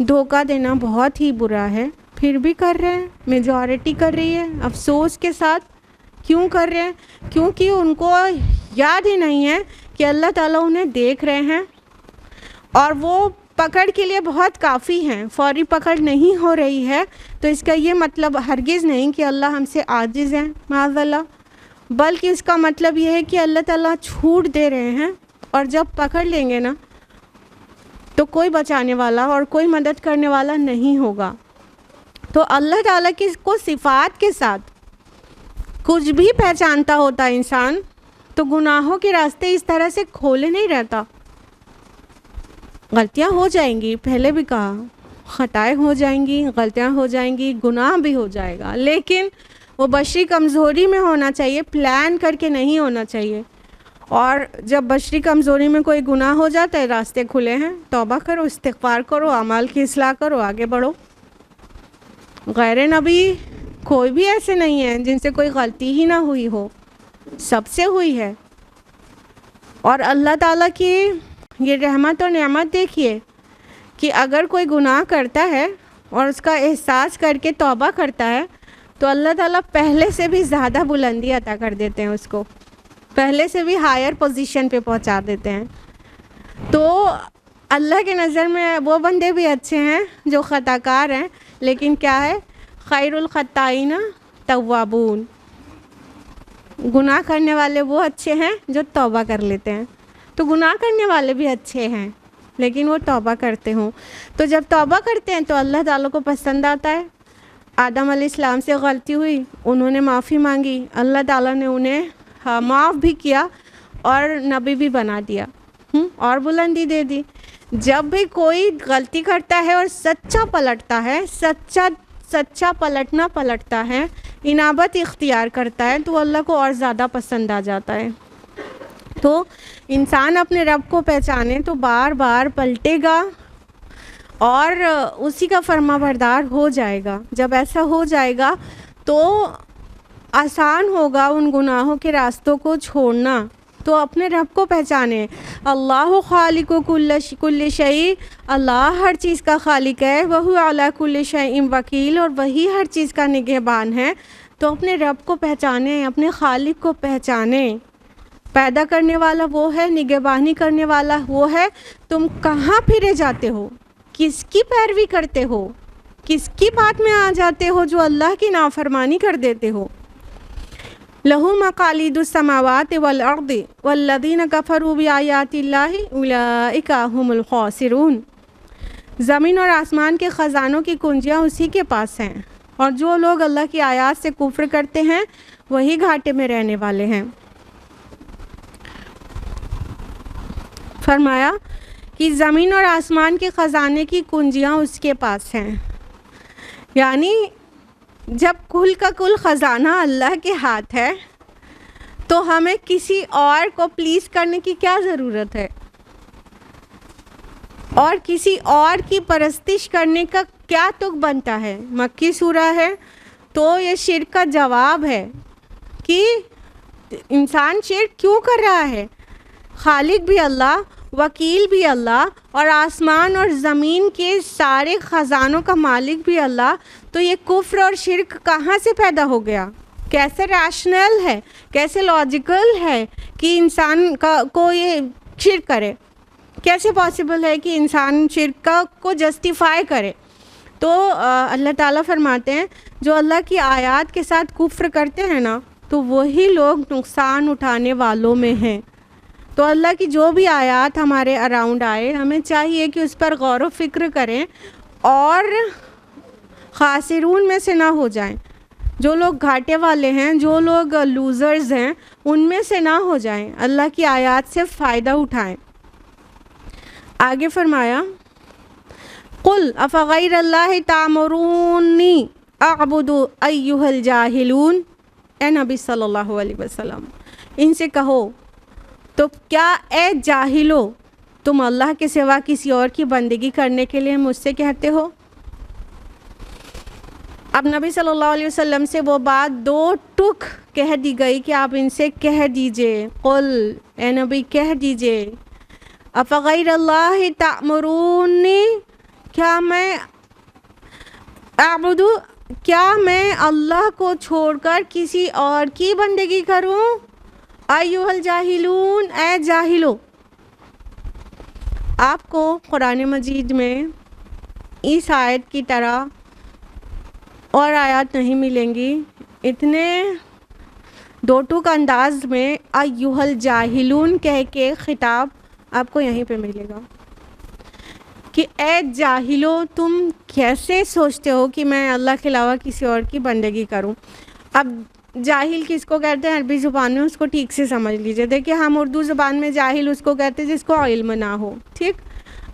دھوکہ دینا بہت ہی برا ہے. پھر بھی کر رہے ہیں، میجورٹی کر رہی ہے افسوس کے ساتھ. کیوں کر رہے ہیں؟ کیونکہ ان کو یاد ہی نہیں ہے کہ اللہ تعالیٰ انہیں دیکھ رہے ہیں، اور وہ پکڑ کے لیے بہت کافی ہیں. فوری پکڑ نہیں ہو رہی ہے تو اس کا یہ مطلب ہرگز نہیں کہ اللہ ہم سے عاجز ہیں معاذ اللہ، بلکہ اس کا مطلب یہ ہے کہ اللہ تعالیٰ چھوٹ دے رہے ہیں، اور جب پکڑ لیں گے نا تو کوئی بچانے والا اور کوئی مدد کرنے والا نہیں ہوگا. تو اللہ تعالیٰ کی کو صفات کے ساتھ کچھ بھی پہچانتا ہوتا انسان تو گناہوں کے راستے اس طرح سے کھولے نہیں رہتا. غلطیاں ہو جائیں گی، پہلے بھی کہا، خطائیں ہو جائیں گی، غلطیاں ہو جائیں گی، گناہ بھی ہو جائے گا، لیکن وہ بشری کمزوری میں ہونا چاہیے، پلان کر کے نہیں ہونا چاہیے. اور جب بشری کمزوری میں کوئی گناہ ہو جاتا ہے، راستے کھلے ہیں، توبہ کرو، استغفار کرو، اعمال کی اصلاح کرو، آگے بڑھو. غیر نبی کوئی بھی ایسے نہیں ہیں جن سے کوئی غلطی ہی نہ ہوئی ہو، سب سے ہوئی ہے. اور اللہ تعالیٰ کی یہ رحمت اور نعمت دیکھیے کہ اگر کوئی گناہ کرتا ہے اور اس کا احساس کر کے توبہ کرتا ہے تو اللہ تعالیٰ پہلے سے بھی زیادہ بلندی عطا کر دیتے ہیں، اس کو پہلے سے بھی ہائر پوزیشن پہ پہنچا دیتے ہیں. تو اللہ کے نظر میں وہ بندے بھی اچھے ہیں جو خطا کار ہیں، لیکن کیا ہے، خیر الخطائین توابون. گناہ کرنے والے وہ اچھے ہیں جو توبہ کر لیتے ہیں. تو گناہ کرنے والے بھی اچھے ہیں لیکن وہ توبہ کرتے ہوں. تو جب توبہ کرتے ہیں تو اللہ تعالیٰ کو پسند آتا ہے. آدم علیہ السلام سے غلطی ہوئی، انہوں نے معافی مانگی، اللہ تعالیٰ نے انہیں معاف بھی کیا اور نبی بھی بنا دیا، اور بلندی دے دی. جب بھی کوئی غلطی کرتا ہے اور سچا پلٹتا ہے، سچا پلٹتا ہے، انابت اختیار کرتا ہے، تو اللہ کو اور زیادہ پسند آ جاتا ہے. تو انسان اپنے رب کو پہچانے تو بار بار پلٹے گا اور اسی کا فرما بردار ہو جائے گا. جب ایسا ہو جائے گا تو آسان ہوگا ان گناہوں کے راستوں کو چھوڑنا. تو اپنے رب کو پہچانے. اللہ خالق کل شیء، اللہ ہر چیز کا خالق ہے. وہو علی کل شیء وکیل، اور وہی ہر چیز کا نگہبان ہے. تو اپنے رب کو پہچانے، اپنے خالق کو پہچانے. پیدا کرنے والا وہ ہے، نگہبانی کرنے والا وہ ہے. تم کہاں پھرے جاتے ہو؟ کس کی پیروی کرتے ہو؟ کس کی بات میں آ جاتے ہو جو اللہ کی نافرمانی کر دیتے ہو؟ لَهُ مَقَالِيدُ السَّمَاوَاتِ وَالْأَرْضِ وَالَّذِينَ كَفَرُوا بِآيَاتِ اللَّهِ أُولَئِكَ هُمُ الْخَاسِرُونَ. زمین اور آسمان کے خزانوں کی کنجیاں اسی کے پاس ہیں، اور جو لوگ اللہ کی آیات سے کفر کرتے ہیں وہی گھاٹے میں رہنے والے ہیں. فرمایا کہ زمین اور آسمان کے خزانے کی کنجیاں اس کے پاس ہیں، یعنی جب کل کا کل خزانہ اللہ کے ہاتھ ہے تو ہمیں کسی اور کو پلیز کرنے کی کیا ضرورت ہے، اور کسی اور کی پرستش کرنے کا کیا تک بنتا ہے. مکی سورہ ہے تو یہ شرک کا جواب ہے کہ انسان شرک کیوں کر رہا ہے. خالق بھی اللہ، وکیل بھی اللہ، اور آسمان اور زمین کے سارے خزانوں کا مالک بھی اللہ. تو یہ کفر اور شرک کہاں سے پیدا ہو گیا؟ کیسے ریشنل ہے، کیسے لاجیکل ہے کہ انسان کو یہ شرک کرے؟ کیسے پاسبل ہے کہ انسان شرک کو جسٹیفائی کرے؟ تو اللہ تعالیٰ فرماتے ہیں جو اللہ کی آیات کے ساتھ کفر کرتے ہیں نا، تو وہی لوگ نقصان اٹھانے والوں میں ہیں. تو اللہ کی جو بھی آیات ہمارے اراؤنڈ آئے، ہمیں چاہیے کہ اس پر غور و فکر کریں اور خاسرون میں سے نہ ہو جائیں. جو لوگ گھاٹے والے ہیں، جو لوگ لوزرز ہیں، ان میں سے نہ ہو جائیں. اللہ کی آیات سے فائدہ اٹھائیں. آگے فرمایا قل افغیر اللہ تامرونی اعبد ایھا الجاہلون. اے نبی صلی اللہ علیہ وسلم ان سے کہو تو کیا اے جاہلو تم اللہ کے سوا کسی اور کی بندگی کرنے کے لیے مجھ سے کہتے ہو؟ اب نبی صلی اللہ علیہ وسلم سے وہ بات دو ٹک کہہ دی گئی کہ آپ ان سے کہہ دیجئے، قل اے نبی کہہ دیجئے، افغیر اللہ تأمرونی، کیا میں اعبدو، کیا میں اللہ کو چھوڑ کر کسی اور کی بندگی کروں؟ ایھا الجاہلون، اے جاہلو. آپ کو قرآن مجید میں اس آیت کی طرح اور آیات نہیں ملیں گی. اتنے دو ٹوک انداز میں ایھا الجاہلون کہہ کے خطاب آپ کو یہیں پہ ملے گا کہ اے جاہلو تم کیسے سوچتے ہو کہ میں اللہ کے علاوہ کسی اور کی بندگی کروں. اب جاہل کس کو کہتے ہیں عربی زبان میں، اس کو ٹھیک سے سمجھ لیجئے. دیکھیں ہم اردو زبان میں جاہل اس کو کہتے ہیں جس کو علم نہ ہو، ٹھیک.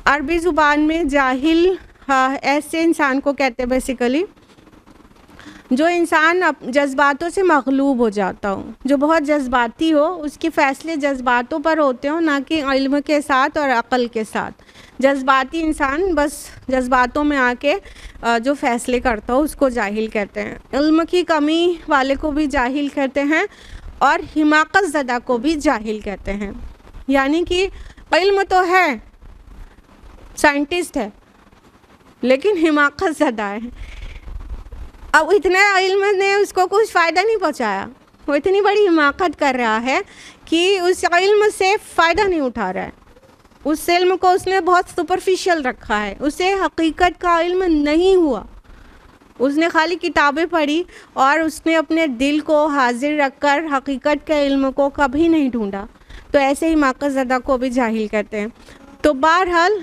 عربی زبان میں جاہل ایسے انسان کو کہتے ہیں بیسیکلی جو انسان جذباتوں سے مغلوب ہو جاتا ہو، جو بہت جذباتی ہو، اس کے فیصلے جذباتوں پر ہوتے ہوں نہ کہ علم کے ساتھ اور عقل کے ساتھ. جذباتی انسان بس جذباتوں میں آ کے جو فیصلے کرتا ہو اس کو جاہل کہتے ہیں. علم کی کمی والے کو بھی جاہل کہتے ہیں اور حماقت زدہ کو بھی جاہل کہتے ہیں. یعنی کہ علم تو ہے، سائنٹسٹ ہے، لیکن حماقت زدہ ہے. اب اتنا علم نے اس کو کچھ فائدہ نہیں پہنچایا، وہ اتنی بڑی حماقت کر رہا ہے کہ اس علم سے فائدہ نہیں اٹھا رہا ہے. اس علم کو اس نے بہت سپرفیشل رکھا ہے، اسے حقیقت کا علم نہیں ہوا. اس نے خالی کتابیں پڑھی اور اس نے اپنے دل کو حاضر رکھ کر حقیقت کے علم کو کبھی نہیں ڈھونڈا. تو ایسے ہی حماقت زدہ کو بھی جاہل کہتے ہیں. تو بہرحال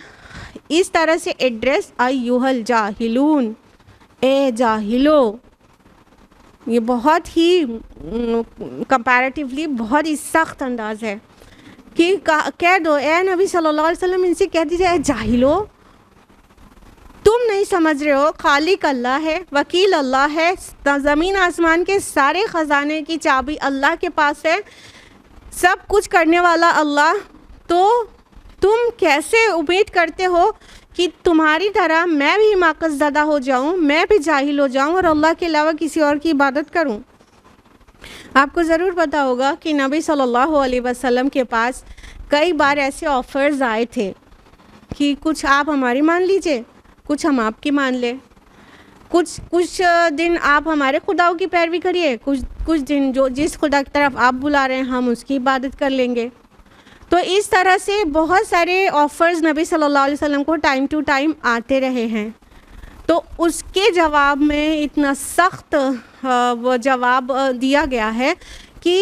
اس طرح سے ایڈریس ایھا الجاہلون، اے جاہلو، یہ بہت ہی کمپیریٹیولی بہت ہی سخت انداز ہے کہ کہہ دو اے نبی صلی اللہ علیہ وسلم ان سے کہہ دیجیے اے جاہلو تم نہیں سمجھ رہے ہو خالق اللہ ہے، وکیل اللہ ہے، زمین آسمان کے سارے خزانے کی چابی اللہ کے پاس ہے، سب کچھ کرنے والا اللہ. تو تم کیسے امید کرتے ہو کہ تمہاری طرح میں بھی حماقت زدہ ہو جاؤں، میں بھی جاہل ہو جاؤں اور اللہ کے علاوہ کسی اور کی عبادت کروں؟ آپ کو ضرور پتہ ہوگا کہ نبی صلی اللہ علیہ وسلم کے پاس کئی بار ایسے آفرز آئے تھے کہ کچھ آپ ہماری مان لیجئے، کچھ ہم آپ کی مان لیں، کچھ دن آپ ہمارے خداؤں کی پیروی کریے، کچھ دن جس خدا کی طرف آپ بلا رہے ہیں ہم اس کی عبادت کر لیں گے۔ تو اس طرح سے بہت سارے آفرز نبی صلی اللہ علیہ وسلم کو ٹائم ٹو ٹائم آتے رہے ہیں۔ تو اس کے جواب میں اتنا سخت وہ جواب دیا گیا ہے کہ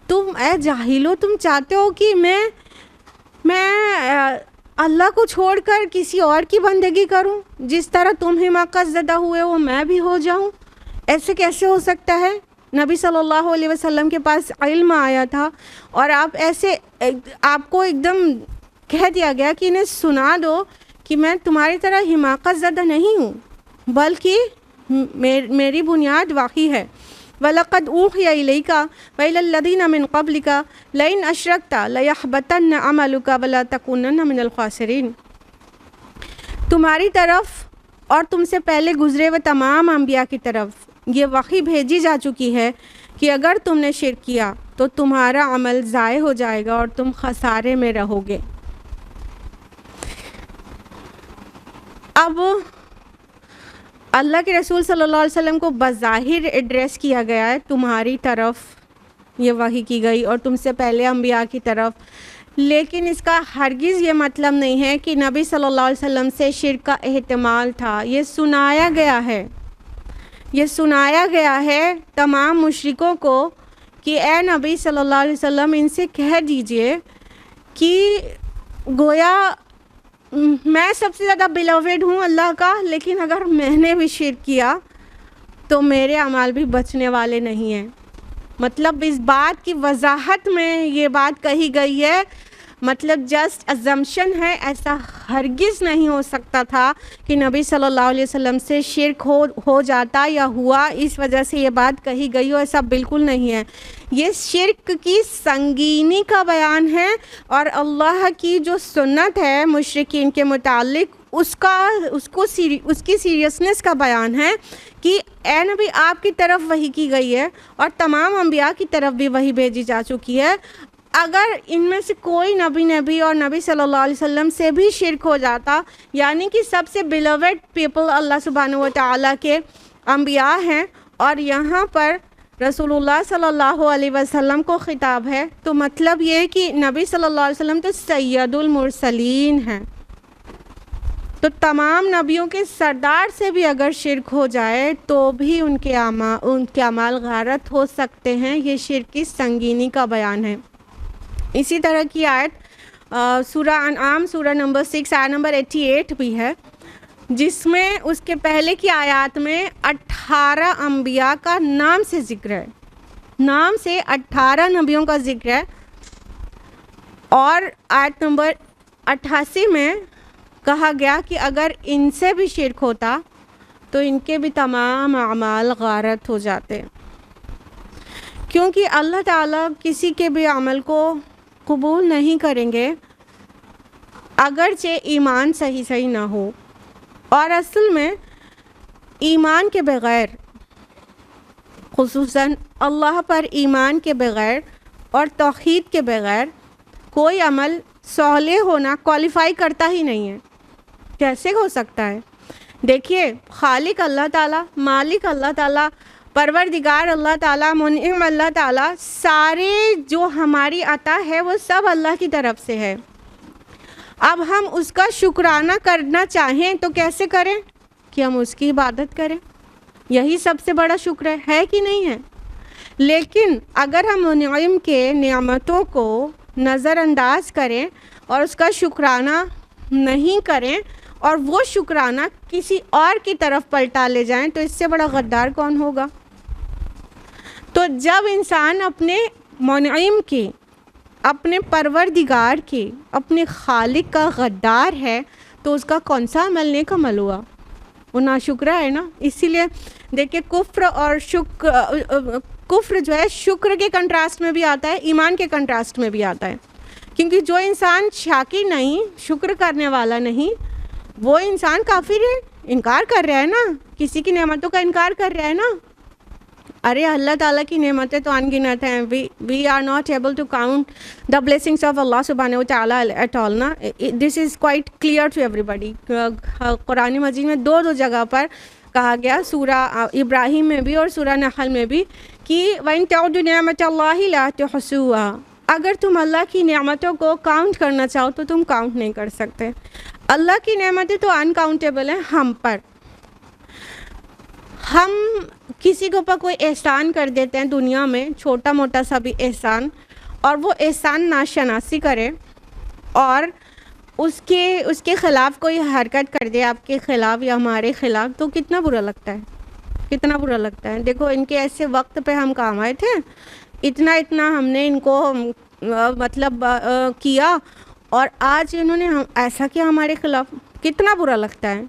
تم اے جاہلو، تم چاہتے ہو کہ میں اللہ کو چھوڑ کر کسی اور کی بندگی کروں؟ جس طرح تم حماقت زدہ ہوئے ہو میں بھی ہو جاؤں؟ ایسے کیسے ہو سکتا ہے؟ نبی صلی اللہ علیہ وسلم کے پاس علم آیا تھا اور آپ کو ایک دم کہہ دیا گیا کہ انہیں سنا دو کہ میں تمہاری طرح حماقت زدہ نہیں ہوں، بلکہ میری بنیاد واقعی ہے۔ وَلَقَدْ أُوحِيَ إِلَيْكَ وَإِلَى الَّذِينَ مِن قَبْلِكَ لَئِنْ أَشْرَكْتَ لَيَحْبَطَنَّ عَمَلُكَ وَلَا تَكُونَنَّ مِنَ الْخَاسِرِينَ۔ تمہاری طرف اور تم سے پہلے گزرے ہوئے تمام انبیاء کی طرف یہ وحی بھیجی جا چکی ہے کہ اگر تم نے شرک کیا تو تمہارا عمل ضائع ہو جائے گا اور تم خسارے میں رہو گے۔ اب اللہ کے رسول صلی اللہ علیہ وسلم کو بظاہر ایڈریس کیا گیا ہے، تمہاری طرف یہ وحی کی گئی اور تم سے پہلے انبیاء کی طرف، لیکن اس کا ہرگز یہ مطلب نہیں ہے کہ نبی صلی اللہ علیہ وسلم سے شرک کا احتمال تھا۔ یہ سنایا گیا ہے تمام مشرکوں کو کہ اے نبی صلی اللہ علیہ وسلم ان سے کہہ دیجئے کہ گویا میں سب سے زیادہ بیلوڈ ہوں اللہ کا، لیکن اگر میں نے بھی شرک کیا تو میرے اعمال بھی بچنے والے نہیں ہیں۔ مطلب اس بات کی وضاحت میں یہ بات کہی گئی ہے، مطلب جسٹ ازمپشن ہے، ایسا ہرگز نہیں ہو سکتا تھا کہ نبی صلی اللہ علیہ وسلم سے شرک ہو جاتا یا ہوا اس وجہ سے یہ بات کہی گئی ہو، ایسا بالکل نہیں ہے۔ یہ شرک کی سنگینی کا بیان ہے اور اللہ کی جو سنت ہے مشرکین کے متعلق اس کی سیریسنس کا بیان ہے کہ اے نبی آپ کی طرف وحی کی گئی ہے اور تمام انبیاء کی طرف بھی وحی بھیجی جا چکی ہے۔ اگر ان میں سے کوئی نبی اور نبی صلی اللہ علیہ وسلم سے بھی شرک ہو جاتا، یعنی کہ سب سے بیلوڈ پیپل اللہ سبحانہ و تعالیٰ کے انبیاء ہیں اور یہاں پر رسول اللہ صلی اللہ علیہ وسلم کو خطاب ہے، تو مطلب یہ کہ نبی صلی اللہ علیہ وسلم تو سید المرسلین ہیں، تو تمام نبیوں کے سردار سے بھی اگر شرک ہو جائے تو بھی ان کے اعمال غارت ہو سکتے ہیں۔ یہ شرک کی سنگینی کا بیان ہے۔ اسی طرح کی آیت سورہ انعام سورہ نمبر 6 آیت نمبر 88 بھی ہے، جس میں اس کے پہلے کی آیات میں 18 انبیاء کا نام سے ذکر ہے، نام سے 18 نبیوں کا ذکر ہے، اور آیت نمبر 88 میں کہا گیا کہ اگر ان سے بھی شرک ہوتا تو ان کے بھی تمام اعمال غارت ہو جاتے، کیونکہ اللہ تعالیٰ کسی کے بھی عمل کو قبول نہیں کریں گے اگرچہ ایمان صحیح نہ ہو۔ اور اصل میں ایمان کے بغیر، خصوصاً اللہ پر ایمان کے بغیر اور توحید کے بغیر کوئی عمل صالح ہونا کوالیفائی کرتا ہی نہیں ہے۔ کیسے ہو سکتا ہے؟ دیکھیے، خالق اللہ تعالیٰ، مالک اللہ تعالیٰ، پروردگار اللہ تعالیٰ، منعم اللہ تعالیٰ، سارے جو ہماری عطا ہے وہ سب اللہ کی طرف سے ہے۔ اب ہم اس کا شکرانہ کرنا چاہیں تو کیسے کریں؟ کہ ہم اس کی عبادت کریں، یہی سب سے بڑا شکر ہے کہ نہیں ہے؟ لیکن اگر ہم منعم کے نعمتوں کو نظر انداز کریں اور اس کا شکرانہ نہیں کریں اور وہ شکرانہ کسی اور کی طرف پلٹا لے جائیں تو اس سے بڑا غدار کون ہوگا؟ تو جب انسان اپنے منعم کی، اپنے پروردگار کی، اپنے خالق کا غدار ہے تو اس کا کون سا عمل نیک عمل ہوا؟ وہ ناشکرا ہے نا۔ اسی لیے دیکھیں کفر جو ہے شکر کے کنٹراسٹ میں بھی آتا ہے، ایمان کے کنٹراسٹ میں بھی آتا ہے، کیونکہ جو انسان شاکر نہیں، شکر کرنے والا نہیں، وہ انسان کافر ہے، انکار کر رہا ہے نا، کسی کی نعمتوں کا انکار کر رہا ہے نا. ارے اللہ تعالیٰ کی نعمتیں تو ان گنت ہیں. We are not able to count the blessings of Allah سبحانہ و تعالیٰ ایٹ آل نا. This is quite clear to ایوری بڈی. قرآن مجید میں دو جگہ پر کہا گیا، سورہ ابراہیم میں بھی اور سورہ نحل میں بھی، کہ وَإِن تَعُدُّوا نِعْمَةَ اللَّهِ لَا تُحْصُوهَا. اگر تم اللہ کی نعمتوں کو کاؤنٹ کرنا چاہو تو تم کاؤنٹ نہیں کر سکتے. اللہ کی نعمتیں تو انکاؤنٹیبل ہیں ہم پر. ہم کسی کے اوپر کوئی احسان کر دیتے ہیں دنیا میں، چھوٹا موٹا سا بھی احسان، اور وہ احسان ناشناسی کرے اور اس کے خلاف کوئی حرکت کر دے آپ کے خلاف یا ہمارے خلاف، تو کتنا برا لگتا ہے، کتنا برا لگتا ہے. دیکھو ان کے ایسے وقت پہ ہم کام آئے تھے، اتنا ہم نے ان کو مطلب کیا، اور آج انہوں نے ایسا کیا ہمارے خلاف، کتنا برا لگتا ہے.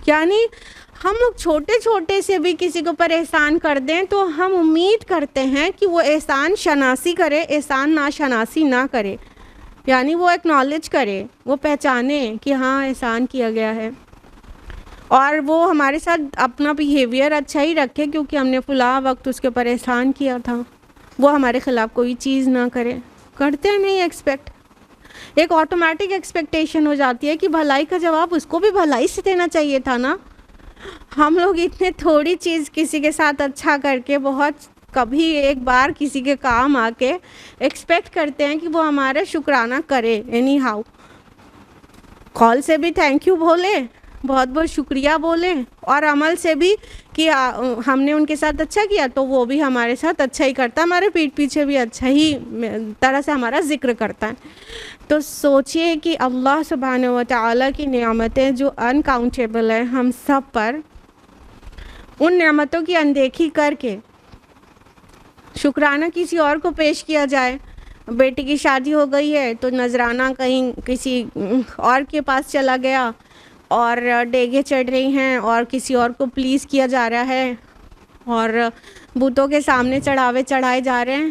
یعنی ہم لوگ چھوٹے چھوٹے سے بھی کسی کے اوپر احسان کر دیں تو ہم امید کرتے ہیں کہ وہ احسان شناسی کرے، احسان ناشناسی نہ کرے. یعنی وہ ایکنالج کرے، وہ پہچانے کہ ہاں احسان کیا گیا ہے، اور وہ ہمارے ساتھ اپنا بیہیویئر اچھا ہی رکھے کیونکہ ہم نے فلاں وقت اس کے اوپر احسان کیا تھا. وہ ہمارے خلاف کوئی چیز نہ کرے. کرتے ہیں نہیں ایکسپیکٹ. ایک آٹومیٹک ایکسپیکٹیشن ہو جاتی ہے کہ بھلائی کا جواب اس کو بھی بھلائی سے دینا چاہیے تھا نا. ہم لوگ اتنے تھوڑی چیز کسی کے ساتھ اچھا کر کے، بہت کبھی ایک بار کسی کے کام آ کے ایکسپیکٹ کرتے ہیں کہ وہ ہمارا شکرانہ کرے. اینی ہاؤ کال سے بھی تھینک یو بولے، بہت بہت شکریہ بولے، اور عمل سے بھی کہ ہم نے ان کے ساتھ اچھا کیا تو وہ بھی ہمارے ساتھ اچھا ہی کرتا ہے، ہمارے پیٹھ پیچھے بھی اچھا ہی طرح سے ہمارا ذکر کرتا ہے. تو سوچئے کہ اللہ سبحانہ و تعالیٰ کی نعمتیں جو انکاؤنٹیبل ہیں ہم سب پر، ان نعمتوں کی اندیکھی کر کے شکرانہ کسی اور کو پیش کیا جائے. بیٹی کی شادی ہو گئی ہے تو نذرانہ کہیں کسی اور کے پاس چلا گیا، اور ڈیگیں چڑھ رہی ہیں اور کسی اور کو پلیز کیا جا رہا ہے، اور بتوں کے سامنے چڑھاوے چڑھائے جا رہے ہیں.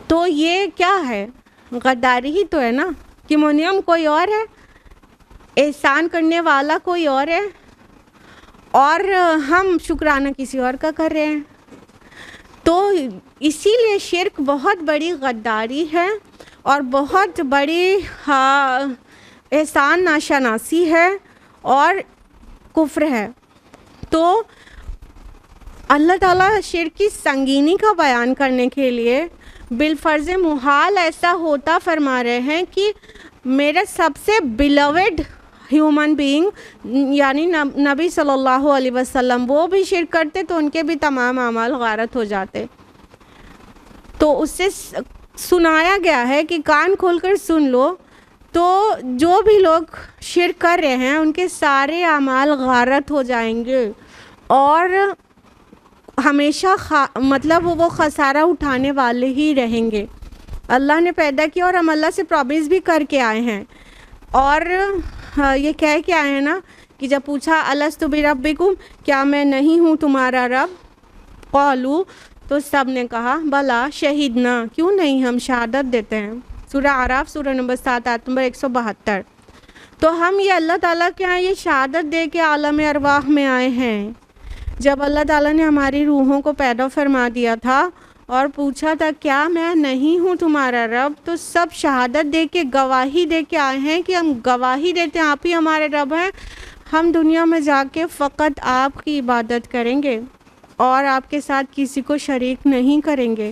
تو یہ کیا ہے؟ غداری ہی تو ہے نا. کہ منعم کوئی اور ہے، احسان کرنے والا کوئی اور ہے، اور ہم شکرانہ کسی اور کا کر رہے ہیں. تو اسی لیے شرک بہت بڑی غداری ہے اور بہت بڑی احسان ناشناسی ہے اور کفر ہے. تو اللہ تعالیٰ شرک کی سنگینی کا بیان کرنے کے لیے بالفرض محال ایسا ہوتا فرما رہے ہیں کہ میرا سب سے بیلوڈ ہیومن بینگ یعنی نبی صلی اللہ علیہ وسلم، وہ بھی شرک کرتے تو ان کے بھی تمام اعمال غارت ہو جاتے. تو اس سے سنایا گیا ہے کہ کان کھول کر سن لو، تو جو بھی لوگ شرک کر رہے ہیں ان کے سارے اعمال غارت ہو جائیں گے، اور ہمیشہ مطلب وہ خسارہ اٹھانے والے ہی رہیں گے. اللہ نے پیدا کیا اور ہم اللہ سے پرابلمس بھی کر کے آئے ہیں، اور یہ کہہ کے آئے ہیں نا کہ جب پوچھا الستُ بربکم، کیا میں نہیں ہوں تمہارا رب؟ قالوا، تو سب نے کہا بلا شہیدنا، کیوں نہیں، ہم شہادت دیتے ہیں. سورہ اعراف سورہ نمبر 7 آیت نمبر 172. تو ہم یہ اللہ تعالیٰ کے ہاں یہ شہادت دے کے عالم ارواح میں آئے ہیں. جب اللہ تعالیٰ نے ہماری روحوں کو پیدا فرما دیا تھا اور پوچھا تھا کیا میں نہیں ہوں تمہارا رب، تو سب شہادت دے کے گواہی دے کے آئے ہیں کہ ہم گواہی دیتے ہیں آپ ہی ہمارے رب ہیں. ہم دنیا میں جا کے فقط آپ کی عبادت کریں گے اور آپ کے ساتھ کسی کو شریک نہیں کریں گے،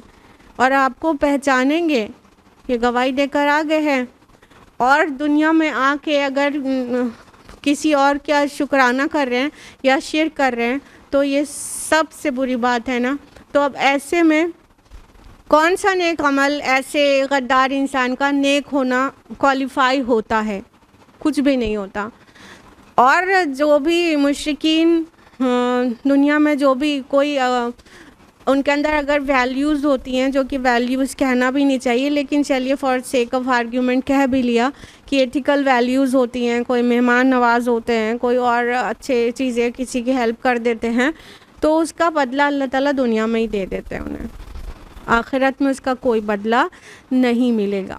اور آپ کو پہچانیں گے. یہ گواہی دے کر آ گئے ہیں. اور دنیا میں آ کے اگر کسی اور کیا شکرانہ کر رہے ہیں یا شرک کر رہے ہیں تو یہ سب سے بری بات ہے نا. تو اب ایسے میں کون سا نیک عمل ایسے غدار انسان کا نیک ہونا کوالیفائی ہوتا ہے؟ کچھ بھی نہیں ہوتا. اور جو بھی مشرکین دنیا میں جو بھی کوئی ان کے اندر اگر ویلیوز ہوتی ہیں، جو کہ ویلیوز کہنا بھی نہیں چاہیے لیکن چلیے فار سیک آف آرگیومنٹ کہہ بھی لیا کہ ایتھیکل ویلیوز ہوتی ہیں، کوئی مہمان نواز ہوتے ہیں، کوئی اور اچھے چیزیں کسی کی ہیلپ کر دیتے ہیں، تو اس کا بدلہ اللہ تعالیٰ دنیا میں ہی دے دیتے ہیں انہیں. آخرت میں اس کا کوئی بدلہ نہیں ملے گا.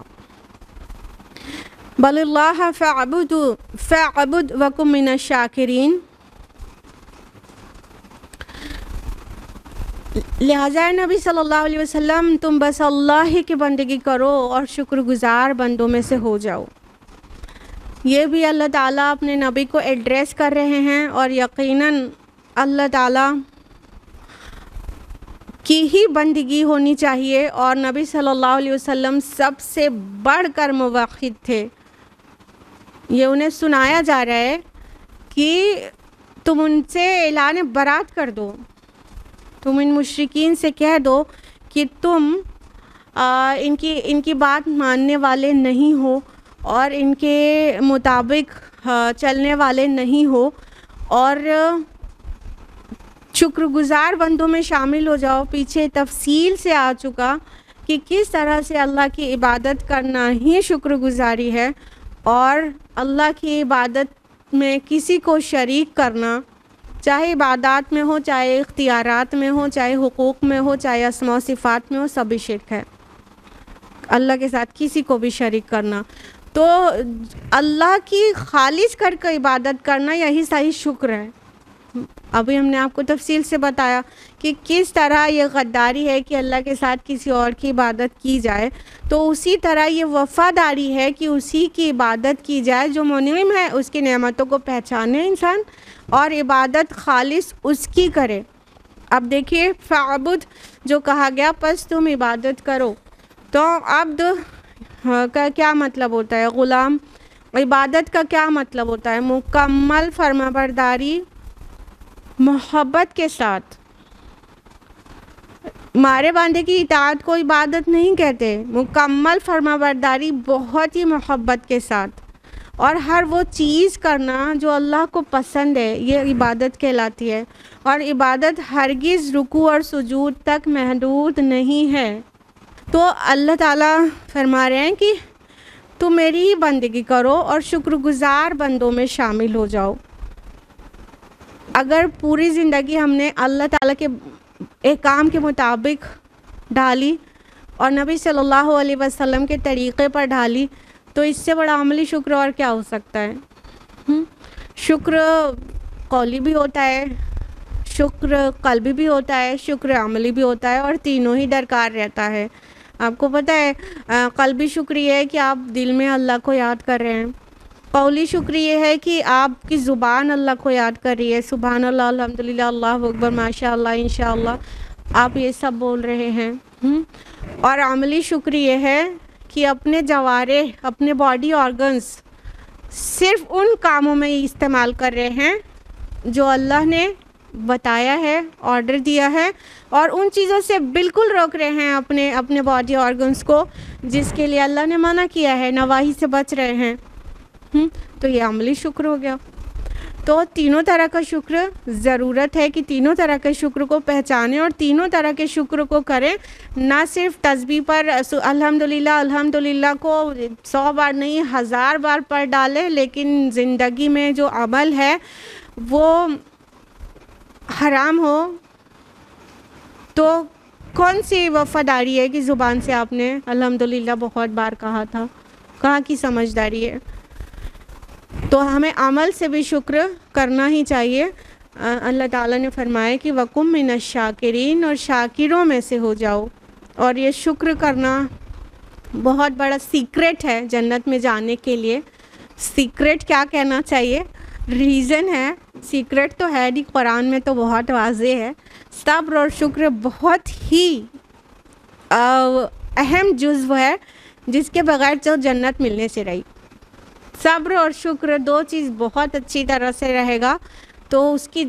بل اللہ فاعبد وکم من الشاکرین. لہٰذا نبی صلی اللہ علیہ وسلم تم بس اللہ ہی کی بندگی کرو اور شکر گزار بندوں میں سے ہو جاؤ. یہ بھی اللہ تعالیٰ اپنے نبی کو ایڈریس کر رہے ہیں، اور یقیناً اللہ تعالیٰ کی ہی بندگی ہونی چاہیے، اور نبی صلی اللہ علیہ وسلم سب سے بڑھ کر موحد تھے. یہ انہیں سنایا جا رہا ہے کہ تم ان سے اعلان برات کر دو، تم ان مشرکین سے کہہ دو کہ تم ان کی بات ماننے والے نہیں ہو اور ان کے مطابق چلنے والے نہیں ہو، اور شکر گزار بندوں میں شامل ہو جاؤ. پیچھے تفصیل سے آ چکا کہ کس طرح سے اللہ کی عبادت کرنا ہی شکر گزاری ہے، اور اللہ کی عبادت میں کسی کو شریک کرنا، چاہے عبادات میں ہو، چاہے اختیارات میں ہو، چاہے حقوق میں ہو، چاہے اسماء و صفات میں ہو، سبھی شرک ہے. اللہ کے ساتھ کسی کو بھی شریک کرنا، تو اللہ کی خالص کر کے عبادت کرنا یہی صحیح شکر ہے. ابھی ہم نے آپ کو تفصیل سے بتایا کہ کس طرح یہ غداری ہے کہ اللہ کے ساتھ کسی اور کی عبادت کی جائے، تو اسی طرح یہ وفاداری ہے کہ اسی کی عبادت کی جائے جو منعم ہے، اس کی نعمتوں کو پہچانے انسان اور عبادت خالص اس کی کرے. اب دیکھیے فعبد جو کہا گیا، پس تم عبادت کرو، تو عبد کا کیا مطلب ہوتا ہے؟ غلام. عبادت کا کیا مطلب ہوتا ہے؟ مکمل فرمانبرداری محبت کے ساتھ. مارے باندھے کی اطاعت کو عبادت نہیں کہتے، مکمل فرمانبرداری بہت ہی محبت کے ساتھ، اور ہر وہ چیز کرنا جو اللہ کو پسند ہے، یہ عبادت کہلاتی ہے. اور عبادت ہرگز رکوع اور سجود تک محدود نہیں ہے. تو اللہ تعالیٰ فرما رہے ہیں کہ تم میری ہی بندگی کرو اور شکر گزار بندوں میں شامل ہو جاؤ. اگر پوری زندگی ہم نے اللہ تعالیٰ کے احکام کے مطابق ڈھالی اور نبی صلی اللہ علیہ وسلم کے طریقے پر ڈھالی، تو اس سے بڑا عملی شکر اور کیا ہو سکتا ہے؟ شکر قولی بھی ہوتا ہے، شکر قلبی بھی ہوتا ہے، شکر عملی بھی ہوتا ہے، اور تینوں ہی درکار رہتا ہے. آپ کو پتہ ہے قلبی شکر یہ ہے کہ آپ دل میں اللہ کو یاد کر رہے ہیں. قولی شکر یہ ہے کہ آپ کی زبان اللہ کو یاد کر رہی ہے، سبحان اللہ، الحمدللہ، اللہ اکبر، ماشاء اللہ، انشاءاللہ، آپ یہ سب بول رہے ہیں. اور عملی شکر یہ ہے کہ اپنے جوارح، اپنے باڈی آرگنز صرف ان کاموں میں استعمال کر رہے ہیں جو اللہ نے بتایا ہے، آرڈر دیا ہے، اور ان چیزوں سے بالکل روک رہے ہیں اپنے باڈی آرگنز کو جس کے لیے اللہ نے منع کیا ہے، نواہی سے بچ رہے ہیں. تو یہ عملی شکر ہو گیا. تو تینوں طرح کا شکر ضرورت ہے کہ تینوں طرح کے شکر کو پہچانیں اور تینوں طرح کے شکر کو کریں. نہ صرف تسبیح پر الحمدللہ الحمدللہ کو 100 بار نہیں 1000 بار پڑھ ڈالیں، لیکن زندگی میں جو عمل ہے وہ حرام ہو تو کون سی وفاداری ہے کہ زبان سے آپ نے الحمدللہ بہت بار کہا تھا؟ کہاں کی سمجھداری ہے؟ تو ہمیں عمل سے بھی شکر کرنا ہی چاہیے. اللہ تعالیٰ نے فرمایا کہ وَقُم مِّنَ الشَّاكِرِينَ، اور شاکروں میں سے ہو جاؤ. اور یہ شکر کرنا بہت بڑا سیکرٹ ہے جنت میں جانے کے لیے. سیکرٹ کیا کہنا چاہیے؟ ریزن ہے. سیکرٹ تو ہے نہیں، قرآن میں تو بہت واضح ہے. صبر اور شکر بہت ہی اہم جزو ہے جس کے بغیر جو جنت ملنے سے رہی. صبر اور شکر دو چیز بہت اچھی طرح سے رہے گا تو اس کی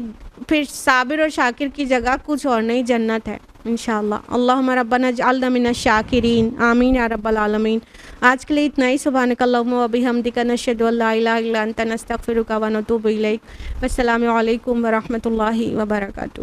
پھر صابر اور شاکر کی جگہ کچھ اور نہیں، جنت ہے انشاءاللہ. اللہم ربنا اجعلنا من الشاکرین، آمین یا رب العالمین. آج کے لیے اتنا ہی. سبحانک اللہم و بحمدک، نشہد ان لا الہ الا انت، نستغفرک و نتوب الیک. السلام علیکم ورحمۃ اللہ وبرکاتہ.